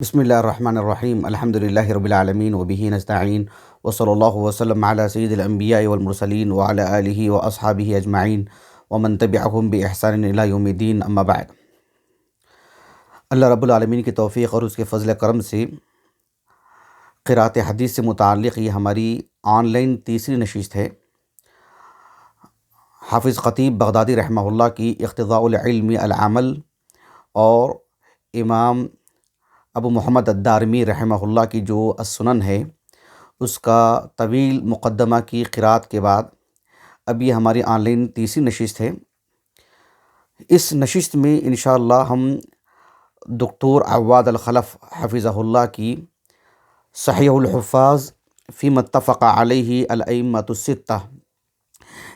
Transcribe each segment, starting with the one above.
بسم اللہ الرحمن الرحیم الحمد للہ رب العالمین وبہ نستعین وصلی اللہ وسلم علی سید الانبیاء والمرسلین وعلی آلہ واصحابہ اجمعین ومن تبعہم بإحسان الی یوم الدین اما بعد۔ اللہ رب العالمین کی توفیق اور اس کے فضل کرم سے قرأت حدیث سے متعلق یہ ہماری آن لائن تیسری نشست ہے۔ حافظ خطیب بغدادی رحمہ اللہ کی اقتضاء العلم العمل اور امام ابو محمد الدارمی رحمہ اللہ کی جو السنن ہے اس کا طویل مقدمہ کی قرأت کے بعد اب یہ ہماری آن لائن تیسری نشست ہے۔ اس نشست میں انشاءاللہ ہم دکتور عواد الخلف حفظہ اللہ کی صحیح الحفاظ فیما اتفق علیہ الائمۃ الستہ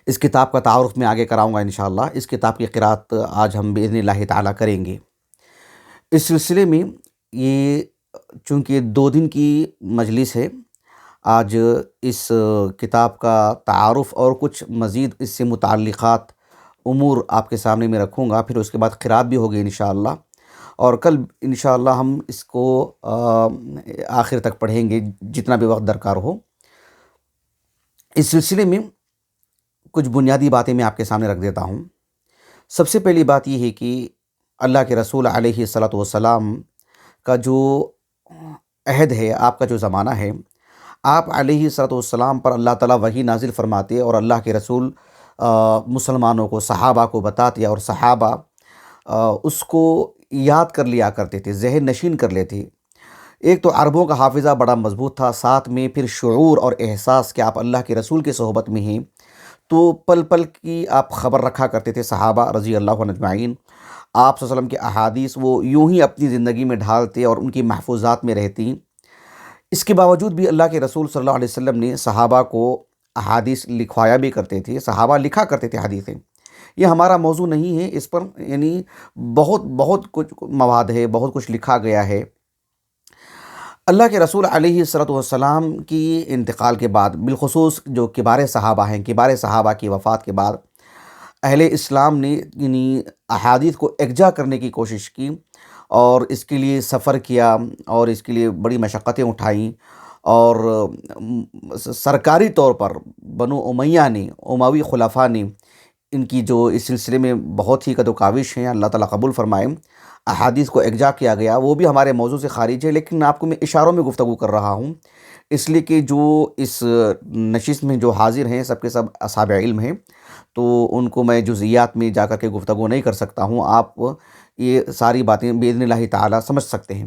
اس کتاب کا تعارف میں آگے کراؤں گا انشاءاللہ۔ اس کتاب کی قرأت آج ہم باذن اللہ تعالیٰ کریں گے۔ اس سلسلے میں یہ چونکہ 2 دن کی مجلس ہے، آج اس کتاب کا تعارف اور کچھ مزید اس سے متعلقات امور آپ کے سامنے میں رکھوں گا، پھر اس کے بعد قرأت بھی ہوگی انشاءاللہ، اور کل انشاءاللہ ہم اس کو آخر تک پڑھیں گے جتنا بھی وقت درکار ہو۔ اس سلسلے میں کچھ بنیادی باتیں میں آپ کے سامنے رکھ دیتا ہوں۔ سب سے پہلی بات یہ ہے کہ اللہ کے رسول علیہ الصلاۃ والسلام کا جو عہد ہے، آپ کا جو زمانہ ہے، آپ علیہ الصلاۃ والسلام پر اللہ تعالیٰ وحی نازل فرماتے اور اللہ کے رسول مسلمانوں کو، صحابہ کو بتاتے اور صحابہ اس کو یاد کر لیا کرتے تھے، ذہن نشین کر لیتے۔ ایک تو عربوں کا حافظہ بڑا مضبوط تھا، ساتھ میں پھر شعور اور احساس کہ آپ اللہ کے رسول کے صحبت میں ہیں، تو پل پل کی آپ خبر رکھا کرتے تھے صحابہ رضی اللہ عنہ اجمعین۔ آپ صلی اللہ علیہ وسلم کے احادیث وہ یوں ہی اپنی زندگی میں ڈھالتے اور ان کی محفوظات میں رہتی۔ اس کے باوجود بھی اللہ کے رسول صلی اللہ علیہ وسلم نے صحابہ کو احادیث لکھوایا بھی کرتے تھے، صحابہ لکھا کرتے تھے حدیثیں۔ یہ ہمارا موضوع نہیں ہے، اس پر یعنی بہت کچھ مواد ہے، بہت کچھ لکھا گیا ہے۔ اللہ کے رسول علیہ الصلاۃ والسلام کی انتقال کے بعد، بالخصوص جو کبار صحابہ ہیں، کبار صحابہ کی وفات کے بعد اہل اسلام نے یعنی احادیث کو یکجا کرنے کی کوشش کی اور اس کے لیے سفر کیا اور اس کے لیے بڑی مشقتیں اٹھائیں، اور سرکاری طور پر بنو امیہ نے، اموی خلفاء نے ان کی جو اس سلسلے میں بہت ہی کد و کاوش ہیں، اللہ تعالیٰ قبول فرمائے، احادیث کو یکجا کیا گیا۔ وہ بھی ہمارے موضوع سے خارج ہے، لیکن آپ کو میں اشاروں میں گفتگو کر رہا ہوں، اس لیے کہ جو اس نشست میں جو حاضر ہیں سب کے سب اصحاب علم ہیں، تو ان کو میں جزئیات میں جا کر کے گفتگو نہیں کر سکتا ہوں۔ آپ یہ ساری باتیں باذن اللہ تعالیٰ سمجھ سکتے ہیں۔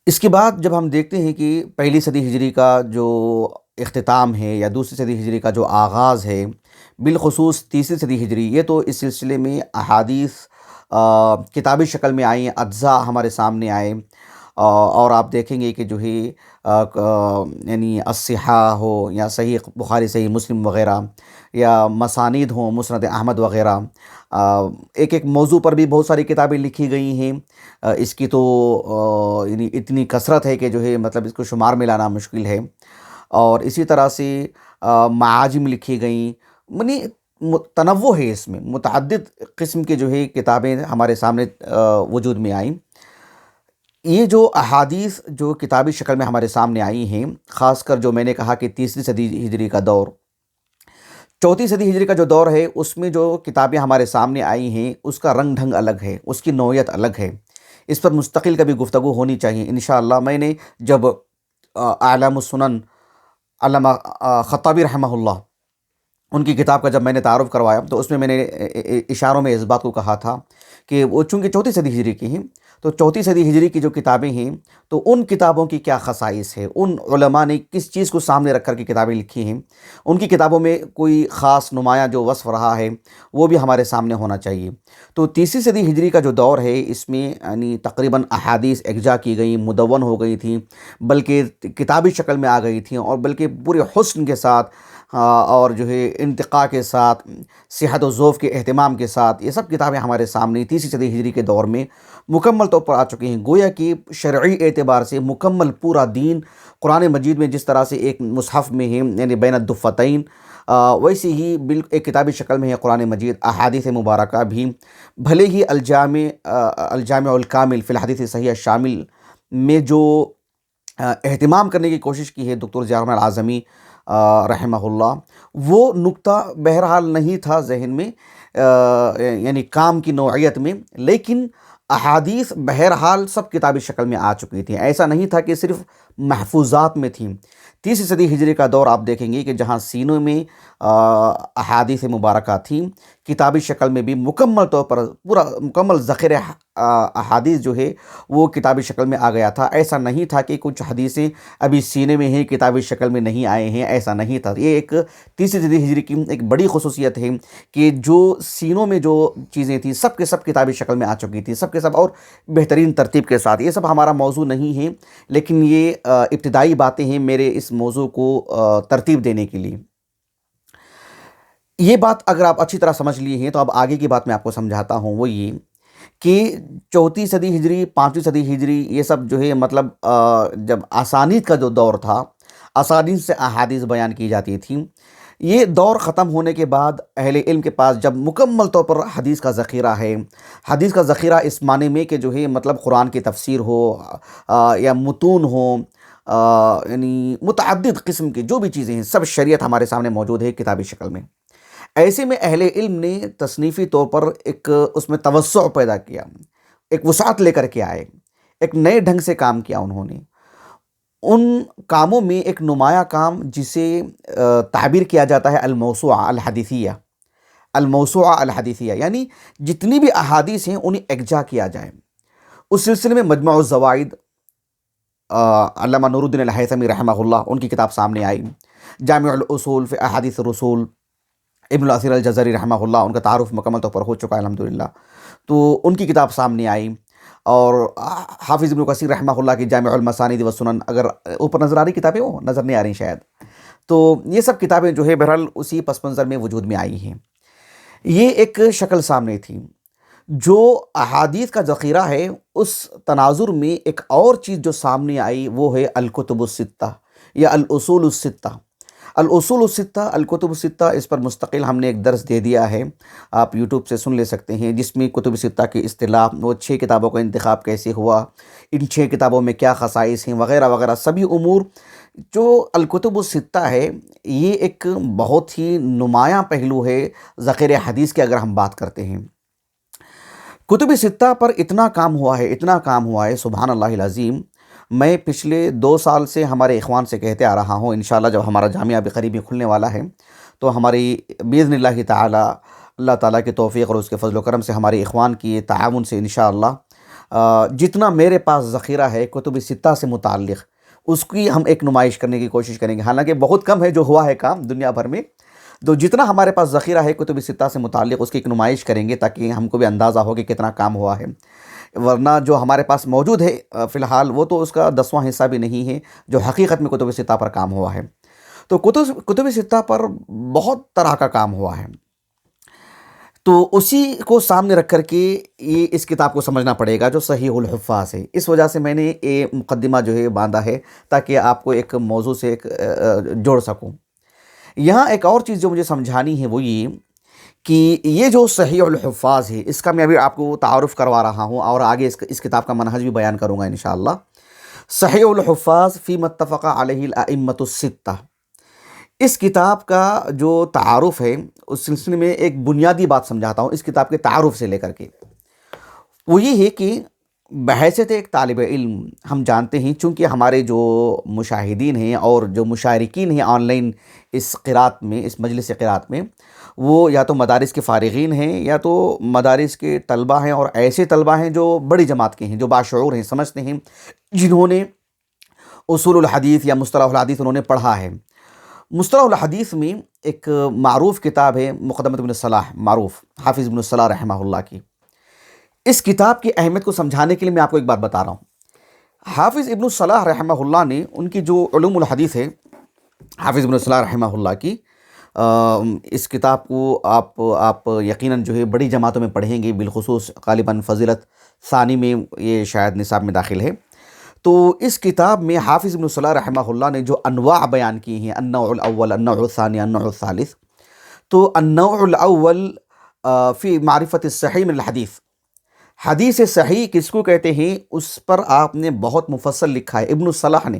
اس کے بعد جب ہم دیکھتے ہیں کہ پہلی صدی ہجری کا جو اختتام ہے یا دوسری صدی ہجری کا جو آغاز ہے، بالخصوص تیسری صدی ہجری، یہ تو اس سلسلے میں احادیث کتابی شکل میں آئیں، اجزاء ہمارے سامنے آئے، اور آپ دیکھیں گے کہ جو ہے یعنی الصحاح ہو یا صحیح بخاری، صحیح مسلم وغیرہ، یا مسانید ہوں، مسند احمد وغیرہ، ایک ایک موضوع پر بھی بہت ساری کتابیں لکھی گئی ہیں۔ اس کی تو یعنی اتنی کثرت ہے کہ جو ہے مطلب اس کو شمار میں لانا مشکل ہے، اور اسی طرح سے معاجم لکھی گئیں، یعنی تنوع ہے، اس میں متعدد قسم کے جو ہے کتابیں ہمارے سامنے وجود میں آئیں۔ یہ جو احادیث جو کتابی شکل میں ہمارے سامنے آئی ہیں، خاص کر جو میں نے کہا کہ تیسری صدی ہجری کا دور، چوتھی صدی ہجری کا جو دور ہے، اس میں جو کتابیں ہمارے سامنے آئی ہیں اس کا رنگ ڈھنگ الگ ہے، اس کی نوعیت الگ ہے، اس پر مستقل کبھی گفتگو ہونی چاہیے انشاءاللہ۔ میں نے جب اعلام السنن علامہ خطابی رحمہ اللہ ان کی کتاب کا جب میں نے تعارف کروایا، تو اس میں نے اشاروں میں اس بات کو کہا تھا کہ وہ چونکہ چوتھی صدی ہجری کی ہیں، تو چوتھی صدی ہجری کی جو کتابیں ہیں، تو ان کتابوں کی کیا خصائص ہے، ان علماء نے کس چیز کو سامنے رکھ کر کے کتابیں لکھی ہیں، ان کی کتابوں میں کوئی خاص نمایاں جو وصف رہا ہے وہ بھی ہمارے سامنے ہونا چاہیے۔ تو تیسری صدی ہجری کا جو دور ہے، اس میں یعنی تقریباً احادیث یکجا کی گئیں، مدون ہو گئی تھیں، بلکہ کتابی شکل میں آ گئی تھیں، اور بلکہ پورے حسن کے ساتھ اور جو ہے انتقاء کے ساتھ، صحت و ذوف کے اہتمام کے ساتھ، یہ سب کتابیں ہمارے سامنے تیسری صدی ہجری کے دور میں مکمل طور پر آ چکی ہیں۔ گویا کہ شرعی اعتبار سے مکمل پورا دین قرآن مجید میں جس طرح سے ایک مصحف میں ہے، یعنی بین الدفتین، ویسے ہی ایک کتابی شکل میں ہے قرآن مجید۔ احادیث مبارکہ بھی بھلے ہی الجامع الکامل فی الحدیث صحیح شامل میں جو اہتمام کرنے کی کوشش کی ہے دکتور ضیاء الرحمن اعظمی رحمہ اللہ، وہ نقطہ بہرحال نہیں تھا ذہن میں، یعنی کام کی نوعیت میں، لیکن احادیث بہرحال سب کتابی شکل میں آ چکی تھیں۔ ایسا نہیں تھا کہ صرف محفوظات میں تھیں۔ تیسری صدی ہجری کا دور آپ دیکھیں گے کہ جہاں سینوں میں احادیث مبارکہ تھیں، کتابی شکل میں بھی مکمل طور پر پورا مکمل ذخیرہ احادیث جو ہے وہ کتابی شکل میں آ گیا تھا۔ ایسا نہیں تھا کہ کچھ حدیثیں ابھی سینے میں ہیں، کتابی شکل میں نہیں آئے ہیں، ایسا نہیں تھا۔ یہ ایک تیسری صدی ہجری کی ایک بڑی خصوصیت ہے کہ جو سینوں میں جو چیزیں تھیں سب کے سب کتابی شکل میں آ چکی تھیں، سب کے سب، اور بہترین ترتیب کے ساتھ۔ یہ سب ہمارا موضوع نہیں ہے، لیکن یہ ابتدائی باتیں ہیں میرے اس موضوع کو ترتیب دینے کے لیے۔ یہ بات اگر آپ اچھی طرح سمجھ لیے ہیں تو اب آگے کی بات میں آپ کو سمجھاتا ہوں، وہ یہ کہ چوتھی صدی ہجری، پانچویں صدی ہجری، یہ سب جو ہے مطلب جب آسانیت کا جو دور تھا، آسانیت سے احادیث بیان کی جاتی تھیں، یہ دور ختم ہونے کے بعد اہل علم کے پاس جب مکمل طور پر حدیث کا ذخیرہ ہے، حدیث کا ذخیرہ اس معنی میں کہ جو ہے مطلب قرآن کی تفسیر ہو یا متون ہو، یعنی متعدد قسم کی جو بھی چیزیں ہیں، سب شریعت ہمارے سامنے موجود ہے کتابی شکل میں۔ ایسے میں اہل علم نے تصنیفی طور پر ایک اس میں توسع پیدا کیا، ایک وسعت لے کر کے آئے، ایک نئے ڈھنگ سے کام کیا انہوں نے۔ ان کاموں میں ایک نمایاں کام جسے تعبیر کیا جاتا ہے الموسوعہ الحدیثیہ، الموسوعہ الحدیثیہ، یعنی جتنی بھی احادیث ہیں انہیں یکجا کیا جائے۔ اس سلسلے میں مجمع الزوائد، علامہ نور الدین الہیثمی رحمہ اللہ، ان کی کتاب سامنے آئی۔ جامع الاصول فی احادیث الرسول، ابن الاثیر الجزری رحمہ اللہ، ان کا تعارف مکمل طور پر ہو چکا ہے الحمدللہ، تو ان کی کتاب سامنے آئی۔ اور حافظ ابن کثیر رحمہ اللہ کی جامع المسانید والسنن، اگر اوپر نظر آ رہی کتابیں، وہ نظر نہیں آ رہی شاید، تو یہ سب کتابیں جو ہے بہرحال اسی پس منظر میں وجود میں آئی ہیں۔ یہ ایک شکل سامنے تھی۔ جو احادیث کا ذخیرہ ہے، اس تناظر میں ایک اور چیز جو سامنے آئی وہ ہے الکتب الستہ یا الاصول الستہ۔ الاصول الستہ، الکتب الستہ، اس پر مستقل ہم نے ایک درس دے دیا ہے، آپ یوٹیوب سے سن لے سکتے ہیں، جس میں کتب ستہ کی اصطلاح، وہ 6 کتابوں کا انتخاب کیسے ہوا، ان 6 کتابوں میں کیا خصائص ہیں، وغیرہ وغیرہ سبھی امور۔ جو الکتب الستہ ہے، یہ ایک بہت ہی نمایاں پہلو ہے ذخیرہ حدیث کے اگر ہم بات کرتے ہیں۔ کتب ستہ پر اتنا کام ہوا ہے، اتنا کام ہوا ہے، سبحان اللہ العظیم۔ میں پچھلے 2 سال سے ہمارے اخوان سے کہتے آ رہا ہوں، انشاءاللہ جب ہمارا جامعہ بھی قریب ہی کھلنے والا ہے تو ہماری باذن اللہ تعالی، اللہ تعالیٰ کی توفیق اور اس کے فضل و کرم سے، ہمارے اخوان کی تعاون سے انشاءاللہ جتنا میرے پاس ذخیرہ ہے کتب ستہ سے متعلق، اس کی ہم ایک نمائش کرنے کی کوشش کریں گے۔ حالانکہ بہت کم ہے جو ہوا ہے کام دنیا بھر میں، تو جتنا ہمارے پاس ذخیرہ ہے کتب ستہ سے متعلق اس کی ایک نمائش کریں گے تاکہ ہم کو بھی اندازہ ہو کہ کتنا کام ہوا ہے۔ ورنہ جو ہمارے پاس موجود ہے فی الحال، وہ تو اس کا 10واں حصہ بھی نہیں ہے جو حقیقت میں کتب ستہ پر کام ہوا ہے۔ تو کتب ستہ پر بہت طرح کا کام ہوا ہے، تو اسی کو سامنے رکھ کر کے یہ اس کتاب کو سمجھنا پڑے گا جو صحیح الحفاظ ہے۔ اس وجہ سے میں نے یہ مقدمہ جو ہے باندھا ہے تاکہ آپ کو ایک موضوع سے ایک جوڑ سکوں۔ یہاں ایک اور چیز جو مجھے سمجھانی ہے وہ یہ کہ یہ جو صحیح الحفاظ ہے، اس کا میں ابھی آپ کو تعارف کروا رہا ہوں اور آگے اس کتاب کا منہج بھی بیان کروں گا انشاءاللہ۔ صحیح الحفاظ فی متفق علیہ الائمۃ الستہ، اس کتاب کا جو تعارف ہے اس سلسلے میں ایک بنیادی بات سمجھاتا ہوں اس کتاب کے تعارف سے لے کر کے۔ وہ یہ ہے کہ بحیثیت ایک طالب علم ہم جانتے ہیں، چونکہ ہمارے جو مشاہدین ہیں اور جو مشارکین ہیں آن لائن اس قرات میں، اس مجلس قرات میں، وہ یا تو مدارس کے فارغین ہیں یا تو مدارس کے طلبہ ہیں، اور ایسے طلبہ ہیں جو بڑی جماعت کے ہیں، جو باشعور ہیں، سمجھتے ہیں، جنہوں نے اصول الحدیث یا مصطلح الحدیث انہوں نے پڑھا ہے۔ مصطلح الحدیث میں ایک معروف کتاب ہے مقدمۃ ابن الصلاح، معروف حافظ ابن الصلاح رحمہ اللہ کی۔ اس کتاب کی اہمیت کو سمجھانے کے لیے میں آپ کو ایک بات بتا رہا ہوں۔ حافظ ابن الصلاح رحمہ اللہ نے ان کی جو علوم الحدیث ہے، حافظ ابن الصلاح رحمہ اللہ کی، اس کتاب کو آپ یقیناً جو ہے بڑی جماعتوں میں پڑھیں گے، بالخصوص غالباً فضیلت ثانی میں یہ شاید نصاب میں داخل ہے۔ تو اس کتاب میں حافظ ابن صلاح رحمہ اللہ نے جو انواع بیان کی ہیں، النوع الاول، النوع الثانی، النوع الثالث، تو النوع الاول فی معرفت الصحیح من الحدیث، حدیث صحیح کس کو کہتے ہیں اس پر آپ نے بہت مفصل لکھا ہے ابن صلاح نے۔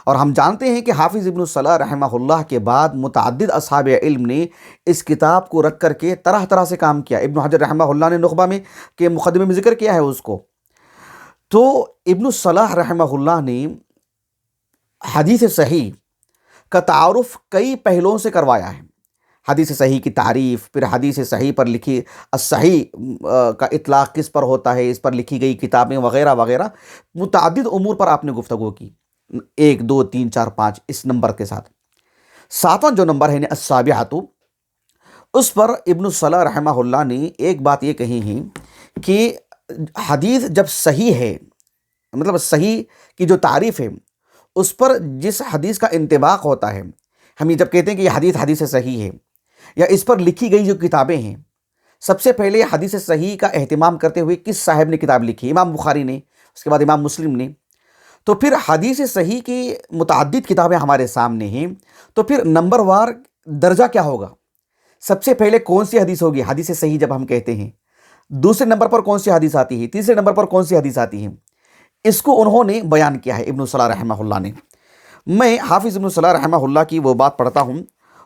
اور ہم جانتے ہیں کہ حافظ ابن صلاح رحمہ اللہ کے بعد متعدد اصحاب علم نے اس کتاب کو رکھ کر کے طرح طرح سے کام کیا۔ ابن حجر رحمہ اللہ نے نخبہ میں کے مقدمے میں ذکر کیا ہے اس کو۔ تو ابن صلاح رحمہ اللہ نے حدیث صحیح کا تعارف کئی پہلوؤں سے کروایا ہے۔ حدیث صحیح کی تعریف، پھر حدیث صحیح پر لکھی الصحیح کا اطلاق کس پر ہوتا ہے، اس پر لکھی گئی کتابیں وغیرہ وغیرہ، متعدد امور پر آپ نے گفتگو کی، 1 2 3 4 5 اس نمبر کے ساتھ۔ ساتواں جو نمبر ہے السابعۃ، اس پر ابن صلاح رحمہ اللہ نے ایک بات یہ کہی ہے کہ حدیث جب صحیح ہے، مطلب صحیح کی جو تعریف ہے اس پر جس حدیث کا انطباق ہوتا ہے، ہم یہ جب کہتے ہیں کہ یہ حدیث صحیح ہے یا اس پر لکھی گئی جو کتابیں ہیں، سب سے پہلے حدیث صحیح کا اہتمام کرتے ہوئے کس صاحب نے کتاب لکھی؟ امام بخاری نے، اس کے بعد امام مسلم نے۔ تو پھر حدیث صحیح کی متعدد کتابیں ہمارے سامنے ہیں، تو پھر نمبر وار درجہ کیا ہوگا؟ سب سے پہلے کون سی حدیث ہوگی حدیث صحیح جب ہم کہتے ہیں؟ دوسرے نمبر پر کون سی حدیث آتی ہے؟ تیسرے نمبر پر کون سی حدیث آتی ہے؟ اس کو انہوں نے بیان کیا ہے ابن صلاح رحمہ اللہ نے۔ میں حافظ ابن صلاح رحمہ اللہ کی وہ بات پڑھتا ہوں،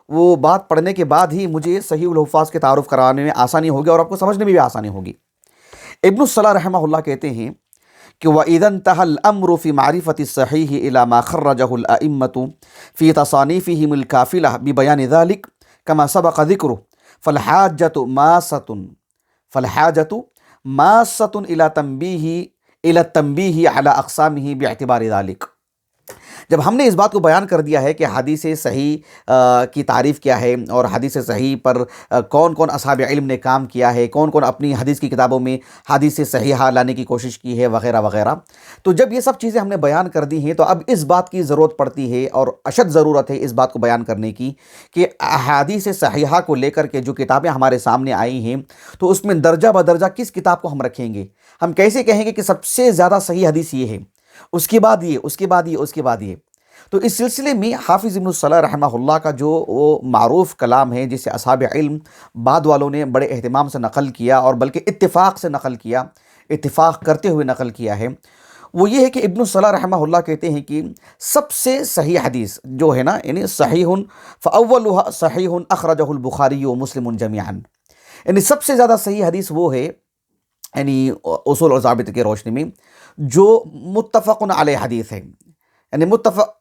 وہ بات پڑھنے کے بعد ہی مجھے صحیح الحفاظ کے تعارف کرانے میں آسانی ہوگی اور آپ کو سمجھنے میں بھی آسانی ہوگی۔ ابن صلاح رحمہ اللہ کہتے ہیں کہ وَإِذَا انْتَهَى الْأَمْرُ فِي مَعْرِفَةِ الصَّحِيحِ إِلَى مَا خَرَّجَهُ الْأَئِمَّةُ فِي تَصَانِيفِهِمُ الْكَافِلَةِ بِبَيَانِ ذَلِكَ كَمَا سَبَقَ ذِكْرُهُ فَالْحَاجَةُ مَاسَّةٌ إِلَى التَّنْبِيهِ عَلَى أَقْسَامِهِ بِاعْتِبَارِ ذَلِكَ۔ جب ہم نے اس بات کو بیان کر دیا ہے کہ حدیث صحیح کی تعریف کیا ہے اور حدیث صحیح پر کون کون اصحاب علم نے کام کیا ہے، کون کون اپنی حدیث کی کتابوں میں حدیث صحیحہ لانے کی کوشش کی ہے وغیرہ وغیرہ، تو جب یہ سب چیزیں ہم نے بیان کر دی ہیں تو اب اس بات کی ضرورت پڑتی ہے اور اشد ضرورت ہے اس بات کو بیان کرنے کی کہ احادیث صحیحہ کو لے کر کے جو کتابیں ہمارے سامنے آئی ہیں تو اس میں درجہ بدرجہ کس کتاب کو ہم رکھیں گے؟ ہم کیسے کہیں گے کہ سب سے زیادہ صحیح حدیث یہ ہے، اس کے بعد یہ، اس کے بعد یہ، اس کے بعد یہ؟ تو اس سلسلے میں حافظ ابن صلاح رحمہ اللہ کا جو وہ معروف کلام ہے جسے اصحاب علم بعد والوں نے بڑے اہتمام سے نقل کیا اور بلکہ اتفاق سے نقل کیا، اتفاق کرتے ہوئے نقل کیا ہے، وہ یہ ہے کہ ابن صلاح رحمہ اللہ کہتے ہیں کہ سب سے صحیح حدیث جو ہے نا، یعنی صحیح فاولها صحیح اخرجہ البخاری ومسلم جمیعا، یعنی سب سے زیادہ صحیح حدیث وہ ہے، یعنی اصول اور ضابط کی روشنی میں جو متفق علیہ حدیث ہے، یعنی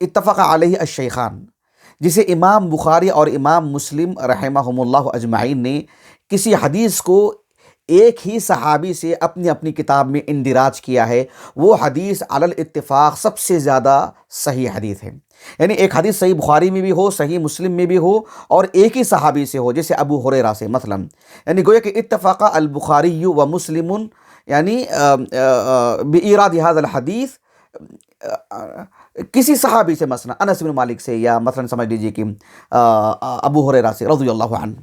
اتفق علیہ الشیخان، جسے امام بخاری اور امام مسلم رحمہم اللہ اجمعین نے کسی حدیث کو ایک ہی صحابی سے اپنی اپنی کتاب میں اندراج کیا ہے، وہ حدیث علی الاتفاق سب سے زیادہ صحیح حدیث ہے۔ یعنی ایک حدیث صحیح بخاری میں بھی ہو، صحیح مسلم میں بھی ہو اور ایک ہی صحابی سے ہو، جیسے ابو ہریرہ سے مثلا، یعنی گویا کہ اتفق البخاری و مسلم، یعنی بإیراد ھذا الحدیث کسی صحابی سے، مثلا انس بن مالک سے، یا مثلا سمجھ لیجئے کہ ابو ہریرہ سے رضی اللہ عنہ،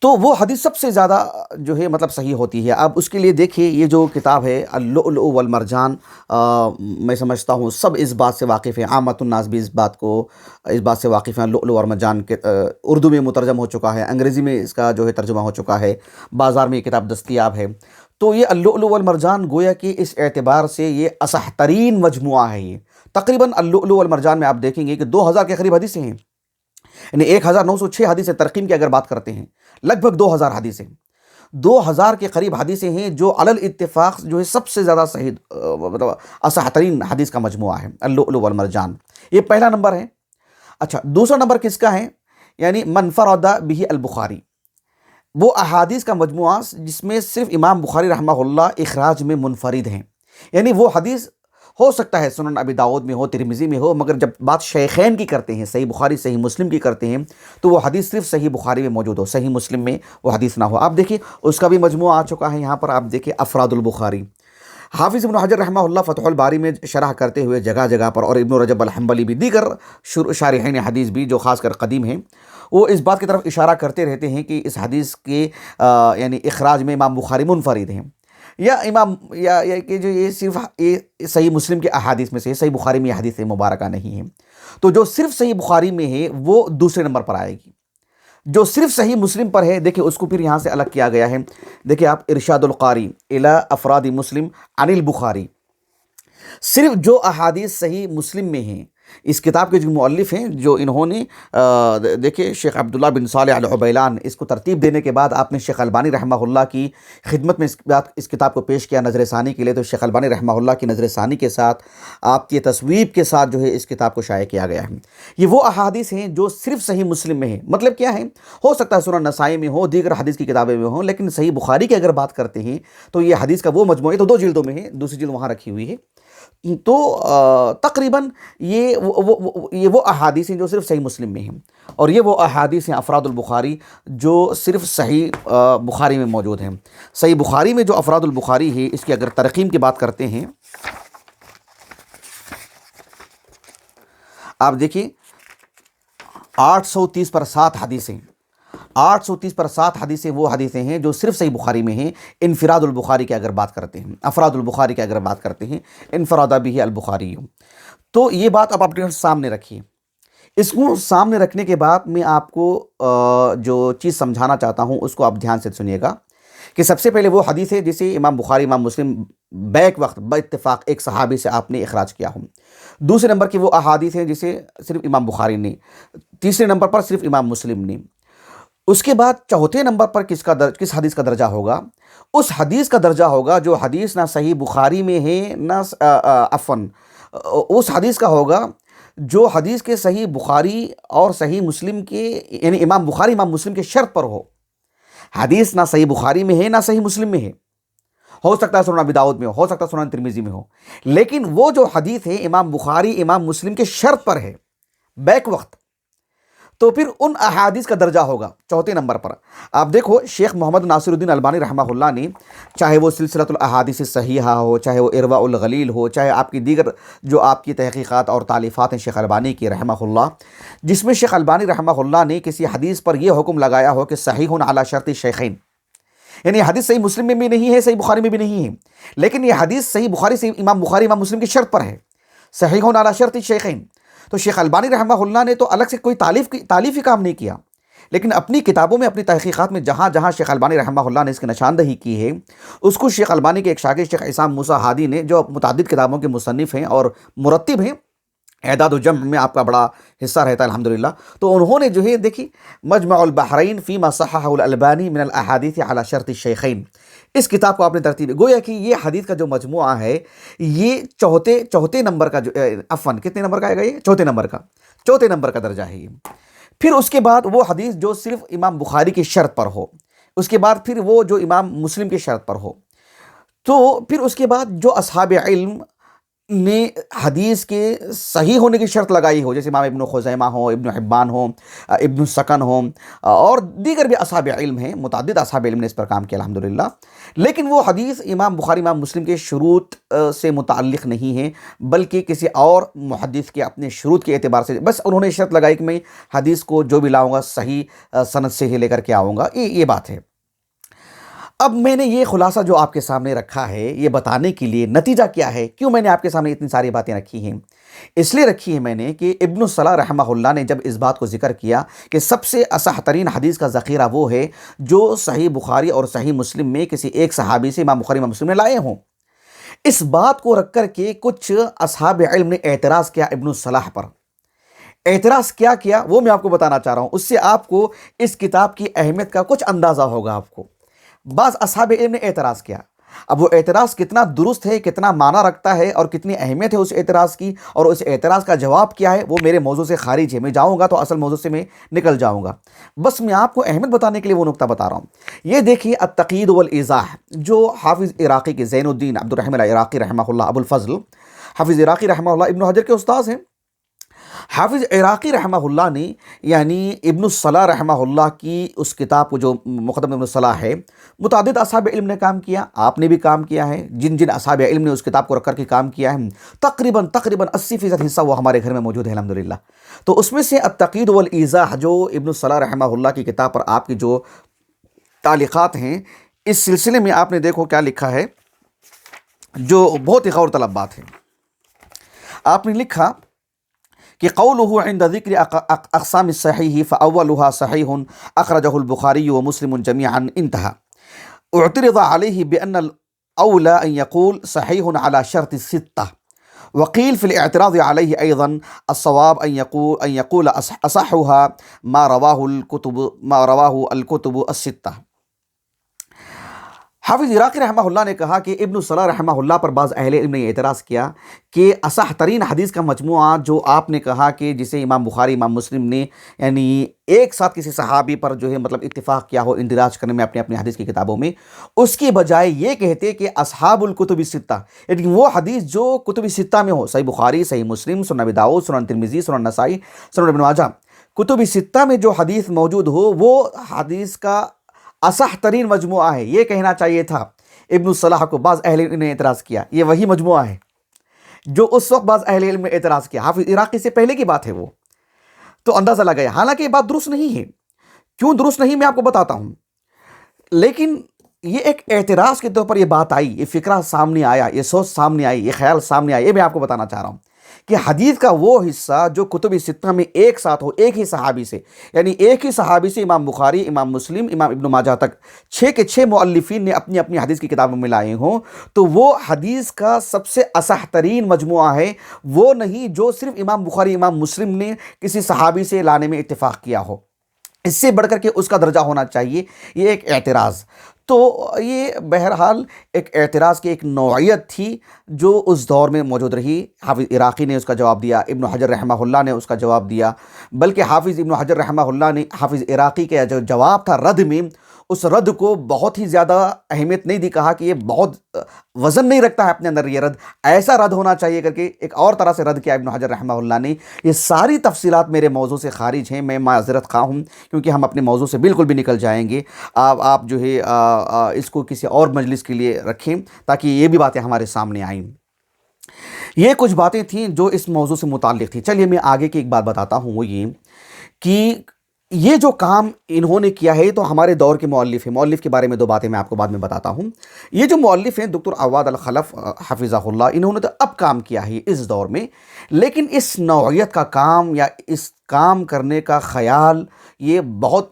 تو وہ حدیث سب سے زیادہ جو ہے مطلب صحیح ہوتی ہے۔ اب اس کے لیے دیکھیے یہ جو کتاب ہے اللؤلؤ والمرجان، میں سمجھتا ہوں سب اس بات سے واقف ہیں، عامۃ الناس بھی اس بات سے واقف ہیں۔ اللؤلؤ والمرجان کے اردو میں مترجم ہو چکا ہے، انگریزی میں اس کا جو ہے ترجمہ ہو چکا ہے، بازار میں یہ کتاب دستیاب ہے۔ تو یہ اللؤلؤ والمرجان گویا کہ اس اعتبار سے یہ اصح ترین مجموعہ ہے۔ یہ تقریباً اللؤلؤ والمرجان میں آپ دیکھیں گے کہ 2000 کے قریب حدیثیں ہیں، یعنی 1906 حدیثیں ترقیم کی اگر بات کرتے ہیں، لگ بھگ 2000 حدیثیں، 2000 کے قریب حدیثیں ہیں جو علی الاتفاق جو ہے سب سے زیادہ صحیح مطلب اصح ترین حدیث کا مجموعہ ہے اللؤلؤ والمرجان۔ یہ پہلا نمبر ہے۔ اچھا، دوسرا نمبر کس کا ہے؟ یعنی من فرد بہ البخاری، وہ احادیث کا مجموعہ جس میں صرف امام بخاری رحمہ اللہ اخراج میں منفرد ہیں، یعنی وہ حدیث ہو سکتا ہے سنن ابی داؤد میں ہو، ترمذی میں ہو، مگر جب بات شیخین کی کرتے ہیں، صحیح بخاری صحیح مسلم کی کرتے ہیں، تو وہ حدیث صرف صحیح بخاری میں موجود ہو، صحیح مسلم میں وہ حدیث نہ ہو۔ آپ دیکھیں اس کا بھی مجموعہ آ چکا ہے یہاں پر، آپ دیکھیں افراد البخاری، حافظ ابن حجر رحمہ اللہ فتح الباری میں شرح کرتے ہوئے جگہ جگہ پر، اور ابن رجب الحنبلی بھی، دیگر شارحین حدیث بھی جو خاص کر قدیم ہیں، وہ اس بات کی طرف اشارہ کرتے رہتے ہیں کہ اس حدیث کے یعنی اخراج میں امام بخاری منفرد ہیں، یا کہ جو یہ صرف یہ صحیح مسلم کے احادیث میں سے، صحیح بخاری میں یہ حدیث مبارکہ نہیں ہے، تو جو صرف صحیح بخاری میں ہے وہ دوسرے نمبر پر آئے گی، جو صرف صحیح مسلم پر ہے دیکھیں اس کو پھر یہاں سے الگ کیا گیا ہے۔ دیکھیں آپ ارشاد القاری الی افراد مسلم عن البخاری، صرف جو احادیث صحیح مسلم میں ہیں، اس کتاب کے جو مؤلف ہیں، جو انہوں نے دیکھیں شیخ عبداللہ بن صالح العبیلان، اس کو ترتیب دینے کے بعد آپ نے شیخ البانی رحمہ اللہ کی خدمت میں اس کتاب کو پیش کیا نظر ثانی کے لیے، تو شیخ البانی رحمہ اللہ کی نظر ثانی کے ساتھ، آپ کی تصویب کے ساتھ جو ہے اس کتاب کو شائع کیا گیا ہے۔ یہ وہ احادیث ہیں جو صرف صحیح مسلم میں ہیں، مطلب کیا ہے، ہو سکتا ہے سنن نسائی میں ہو، دیگر حدیث کی کتابیں میں ہوں، لیکن صحیح بخاری کی اگر بات کرتے ہیں تو یہ حدیث کا وہ مجموعہ، تو 2 جلدوں میں ہے، دوسری جلد وہاں رکھی ہوئی ہے، تو تقریباً یہ وہ احادیث ہیں جو صرف صحیح مسلم میں ہیں، اور یہ وہ احادیث ہیں افراد البخاری جو صرف صحیح بخاری میں موجود ہیں۔ صحیح بخاری میں جو افراد البخاری ہے، اس کی اگر ترقیم کی بات کرتے ہیں، آپ دیکھیں 830 پر 7 حدیثیں، 830 پر 7 حدیثیں وہ حدیثیں ہیں جو صرف صحیح بخاری میں ہیں۔ انفراد البخاری کی اگر بات کرتے ہیں، افراد البخاری کی اگر بات کرتے ہیں، انفراد به البخاری، تو یہ بات آپ اپنے سامنے رکھیے۔ اس کو سامنے رکھنے کے بعد میں آپ کو جو چیز سمجھانا چاہتا ہوں اس کو آپ دھیان سے سنیے گا، کہ سب سے پہلے وہ حدیث ہے جسے امام بخاری امام مسلم بیک وقت باتفاق ایک صحابی سے آپ نے اخراج کیا ہوں۔ دوسرے نمبر کی وہ احادیث ہیں جسے صرف امام بخاری نے، تیسرے نمبر پر صرف امام مسلم نے۔ اس کے بعد چوتھے نمبر پر کس حدیث کا درجہ ہوگا؟ اس حدیث کا درجہ ہوگا جو حدیث نہ صحیح بخاری میں ہے، نہ اس حدیث کا ہوگا جو حدیث کے صحیح بخاری اور صحیح مسلم کے، یعنی امام بخاری امام مسلم کے شرط پر ہو۔ حدیث نہ صحیح بخاری میں ہے نہ صحیح مسلم میں ہے، ہو سکتا ہے سنن ابی داؤد میں ہو سکتا ہے سنن ترمذی میں ہو، لیکن وہ جو حدیث ہے امام بخاری امام مسلم کے شرط پر ہے بیک وقت، تو پھر ان احادیث کا درجہ ہوگا چوتھے نمبر پر۔ آپ دیکھو شیخ محمد ناصر الدین البانی رحمہ اللہ نے، چاہے وہ سلسلۃ الاحادیث الصحیحہ ہو، چاہے وہ ارواء الغلیل ہو، چاہے آپ کی دیگر جو آپ کی تحقیقات اور تالیفات ہیں شیخ البانی کی رحمہ اللہ، جس میں شیخ البانی رحمہ اللہ نے کسی حدیث پر یہ حکم لگایا ہو کہ صحیح علی شرط الشیخین، یعنی حدیث صحیح مسلم میں بھی نہیں ہے، صحیح بخاری میں بھی نہیں ہے، لیکن یہ حدیث صحیح بخاری سے امام بخاری امام مسلم کی شرط پر ہے، صحیح علی شرط الشیخین۔ تو شیخ البانی رحمہ اللہ نے تو الگ سے کوئی تالیفی کام نہیں کیا، لیکن اپنی کتابوں میں، اپنی تحقیقات میں جہاں جہاں شیخ البانی رحمہ اللہ نے اس کی نشاندہی کی ہے، اس کو شیخ البانی کے ایک شاگرد شیخ عصام موسیٰ ہادی نے، جو متعدد کتابوں کے مصنف ہیں اور مرتب ہیں، اعداد و جمع میں آپ کا بڑا حصہ رہتا ہے الحمدللہ، تو انہوں نے جو ہے دیکھی مجمع البحرین فیما صححہ الالبانی من الاحادیث علی شرط الشیخین، اس کتاب کو آپ نے ترتیب، گویا کہ یہ حدیث کا جو مجموعہ ہے یہ چوتھے نمبر کا، جو کتنے نمبر کا آئے گا، یہ چوتھے نمبر کا درجہ ہے یہ۔ پھر اس کے بعد وہ حدیث جو صرف امام بخاری کی شرط پر ہو، اس کے بعد پھر وہ جو امام مسلم کی شرط پر ہو، تو پھر اس کے بعد جو اصحاب علم نے حدیث کے صحیح ہونے کی شرط لگائی ہو، جیسے امام ابن خزیمہ ہو، ابن حبان ہو، ابن السکن ہو، اور دیگر بھی اصحاب علم ہیں، متعدد اصحاب علم نے اس پر کام کیا الحمدللہ، لیکن وہ حدیث امام بخاری امام مسلم کے شروط سے متعلق نہیں ہے، بلکہ کسی اور محدث کے اپنے شروط کے اعتبار سے بس انہوں نے شرط لگائی کہ میں حدیث کو جو بھی لاؤں گا صحیح سند سے ہی لے کر کے آؤں گا، یہ بات ہے۔ اب میں نے یہ خلاصہ جو آپ کے سامنے رکھا ہے، یہ بتانے کے لیے نتیجہ کیا ہے، کیوں میں نے آپ کے سامنے اتنی ساری باتیں رکھی ہیں، اس لیے رکھی ہے میں نے کہ ابن الصلاح رحمہ اللہ نے جب اس بات کو ذکر کیا کہ سب سے اصح ترین حدیث کا ذخیرہ وہ ہے جو صحیح بخاری اور صحیح مسلم میں کسی ایک صحابی سے امام بخاری امام مسلم نے لائے ہوں، اس بات کو رکھ کر کے کچھ اصحاب علم نے اعتراض کیا ابن الصلاح پر۔ اعتراض کیا وہ میں آپ کو بتانا چاہ رہا ہوں، اس سے آپ کو اس کتاب کی اہمیت کا کچھ اندازہ ہوگا۔ آپ کو بعض اصحاب علم نے اعتراض کیا، اب وہ اعتراض کتنا درست ہے، کتنا معنی رکھتا ہے اور کتنی اہمیت ہے اس اعتراض کی، اور اس اعتراض کا جواب کیا ہے، وہ میرے موضوع سے خارج ہے، میں جاؤں گا تو اصل موضوع سے میں نکل جاؤں گا، بس میں آپ کو اہمیت بتانے کے لیے وہ نقطہ بتا رہا ہوں۔ یہ دیکھیے التقیید والایضاح، جو حافظ عراقی کے زین الدین عبد الرحیم العراقی رحمہ اللہ ابو الفضل، حافظ عراقی رحمہ اللہ ابن حجر کے استاذ ہیں، حافظ عراقی رحمہ اللہ نے یعنی ابن الصلاح رحمہ اللہ کی اس کتاب کو جو مقدمہ ابن الصلاح ہے، متعدد اصحاب علم نے کام کیا، آپ نے بھی کام کیا ہے، جن جن اصحاب علم نے اس کتاب کو رکھ کر کے کام کیا ہے، تقریباً 80% حصہ وہ ہمارے گھر میں موجود ہے الحمدللہ۔ تو اس میں سے التقید والایضاح جو ابن الصلاح رحمہ اللہ کی کتاب پر آپ کی جو تعلیقات ہیں، اس سلسلے میں آپ نے دیکھو کیا لکھا ہے جو بہت ہی غور طلب بات ہے۔ آپ نے لکھا کہ قوله عند ذکر اقسام الصحیح فاولها صحیح اخرجہ البخاری ومسلم جميعا انتهى۔ اعترض عليه بان الاولى ان يقول صحیح على شرط الستة، وقيل في الاعتراض عليه ايضا الصواب ان يقول اصحها ما رواه الكتب الستة۔ حافظ عراقی رحمہ اللہ نے کہا کہ ابن الصلاح رحمہ اللہ پر بعض اہل علم نے یہ اعتراض کیا کہ اصح ترین حدیث کا مجموعہ جو آپ نے کہا کہ جسے امام بخاری امام مسلم نے یعنی ایک ساتھ کسی صحابی پر جو ہے مطلب اتفاق کیا ہو اندراج کرنے میں اپنے اپنے حدیث کی کتابوں میں، اس کی بجائے یہ کہتے کہ اصحاب الکتب الستہ، یعنی وہ حدیث جو کتب الستہ میں ہو، صحیح بخاری، صحیح مسلم، سنن ابی داؤد، سنن ترمذی، سنن نسائی، سنن ابن ماجہ، کتب الستہ میں جو حدیث موجود ہو وہ حدیث کا اصح ترین مجموعہ ہے، یہ کہنا چاہیے تھا ابن الصلاح کو۔ بعض اہل علم نے اعتراض کیا یہ وہی مجموعہ ہے جو اس وقت بعض اہل علم نے اعتراض کیا، حافظ عراقی سے پہلے کی بات ہے وہ، تو اندازہ لگایا۔ حالانکہ یہ بات درست نہیں ہے، کیوں درست نہیں میں آپ کو بتاتا ہوں، لیکن یہ ایک اعتراض کے طور پر یہ بات آئی، یہ فکرہ سامنے آیا، یہ سوچ سامنے آئی، یہ خیال سامنے آیا، یہ میں آپ کو بتانا چاہ رہا ہوں کہ حدیث کا وہ حصہ جو کتب ستہ میں ایک ساتھ ہو، ایک ہی صحابی سے، یعنی ایک ہی صحابی سے امام بخاری، امام مسلم، امام ابن ماجہ تک 6 کے 6 مؤلفین نے اپنی اپنی حدیث کی کتابوں میں لائے ہوں، تو وہ حدیث کا سب سے اصح ترین مجموعہ ہے، وہ نہیں جو صرف امام بخاری امام مسلم نے کسی صحابی سے لانے میں اتفاق کیا ہو، اس سے بڑھ کر کے اس کا درجہ ہونا چاہیے۔ یہ ایک اعتراض، تو یہ بہرحال ایک اعتراض کی ایک نوعیت تھی جو اس دور میں موجود رہی۔ حافظ عراقی نے اس کا جواب دیا، ابن حجر رحمہ اللہ نے اس کا جواب دیا، بلکہ حافظ ابن حجر رحمہ اللہ نے حافظ عراقی کا جو جواب تھا رد میں، اس رد کو بہت ہی زیادہ اہمیت نہیں دی، کہا کہ یہ بہت وزن نہیں رکھتا ہے اپنے اندر یہ رد، ایسا رد ہونا چاہیے کر کے ایک اور طرح سے رد کیا ابن حجر رحمہ اللہ نے۔ یہ ساری تفصیلات میرے موضوع سے خارج ہیں، میں معذرت خواہ ہوں کیونکہ ہم اپنے موضوع سے بالکل بھی نکل جائیں گے۔ آپ جو ہے اس کو کسی اور مجلس کے لیے رکھیں تاکہ یہ بھی باتیں ہمارے سامنے آئیں۔ یہ کچھ باتیں تھیں جو اس موضوع سے متعلق تھیں۔ چلیے میں آگے کی ایک بات بتاتا ہوں، وہ یہ کہ یہ جو کام انہوں نے کیا ہے تو ہمارے دور کے مؤلف ہیں، مؤلف کے بارے میں 2 باتیں میں آپ کو بعد میں بتاتا ہوں۔ یہ جو مؤلف ہیں دکتر عواد الخلف حفظہ اللہ، انہوں نے تو اب کام کیا ہے اس دور میں، لیکن اس نوعیت کا کام یا اس کام کرنے کا خیال یہ بہت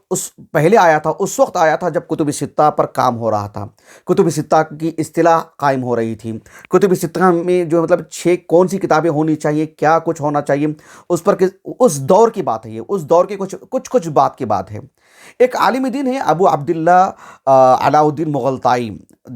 پہلے آیا تھا، اس وقت آیا تھا جب کتب ستہ پر کام ہو رہا تھا، کتب ستہ کی اصطلاح قائم ہو رہی تھی، کتب ستہ میں جو مطلب 6 کون سی کتابیں ہونی چاہیے، کیا کچھ ہونا چاہیے، اس پر اس دور کی بات ہے، یہ اس دور کی کچھ بات کی بات ہے۔ ایک عالم دین ہے ابو عبداللہ علاء الدین مغلطائی،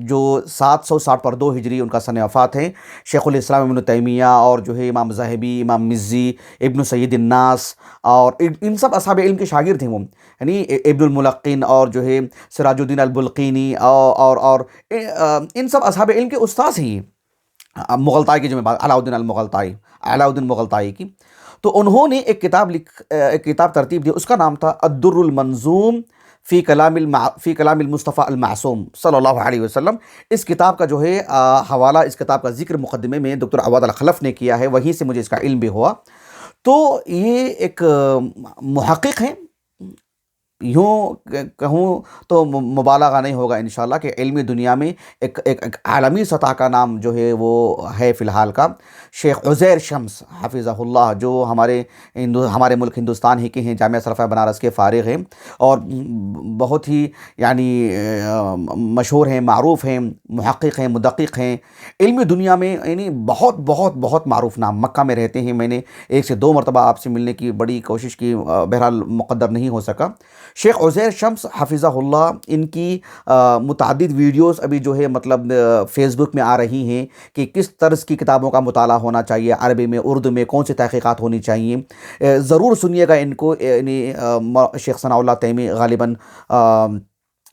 جو 760 پر 2 ہجری ان کا سن وفات ہے۔ شیخ الاسلام ابن تیمیہ اور جو ہے امام ذہبی، امام مزی، ابن سید الناس اور ان سب اصحاب علم کے شاگرد ہیں وہ، یعنی ابن الملقن اور جو ہے سراج الدین البلقینی اور ان سب اصحاب علم کے استاذ ہیں۔ مغلطائی کی جو میں بات، علاء الدین مغلطائی کی، تو انہوں نے ایک کتاب ترتیب دی، اس کا نام تھا الدر المنظوم فی کلام المصطفیٰ المعصوم صلی اللہ علیہ وسلم۔ اس کتاب کا جو ہے حوالہ، اس کتاب کا ذکر مقدمے میں دکتر عواد الخلف نے کیا ہے، وہیں سے مجھے اس کا علم بھی ہوا۔ تو یہ ایک محقق ہیں، یوں کہوں تو مبالغہ نہیں ہوگا انشاءاللہ کہ علمی دنیا میں ایک عالمی سطح کا نام جو ہے وہ ہے فی الحال کا، شیخ عزیر شمس حفظہ اللہ، جو ہمارے ملک ہندوستان ہی کے ہیں، جامعہ اشرفیہ بنارس کے فارغ ہیں اور بہت ہی یعنی مشہور ہیں، معروف ہیں، محقق ہیں، مدقق ہیں، علمی دنیا میں یعنی بہت بہت بہت معروف نام، مکہ میں رہتے ہیں۔ میں نے 1 سے 2 مرتبہ آپ سے ملنے کی بڑی کوشش کی، بہرحال مقدر نہیں ہو سکا۔ شیخ عزیر شمس حفظہ اللہ، ان کی متعدد ویڈیوز ابھی جو ہے مطلب فیس بک میں آ رہی ہیں کہ کس طرز کی کتابوں کا مطالعہ ہونا چاہیے، عربی میں، اردو میں کون سی تحقیقات ہونی چاہیے، ضرور سنیے گا ان کو۔ یعنی شیخ ثناء اللہ تیمی غالباً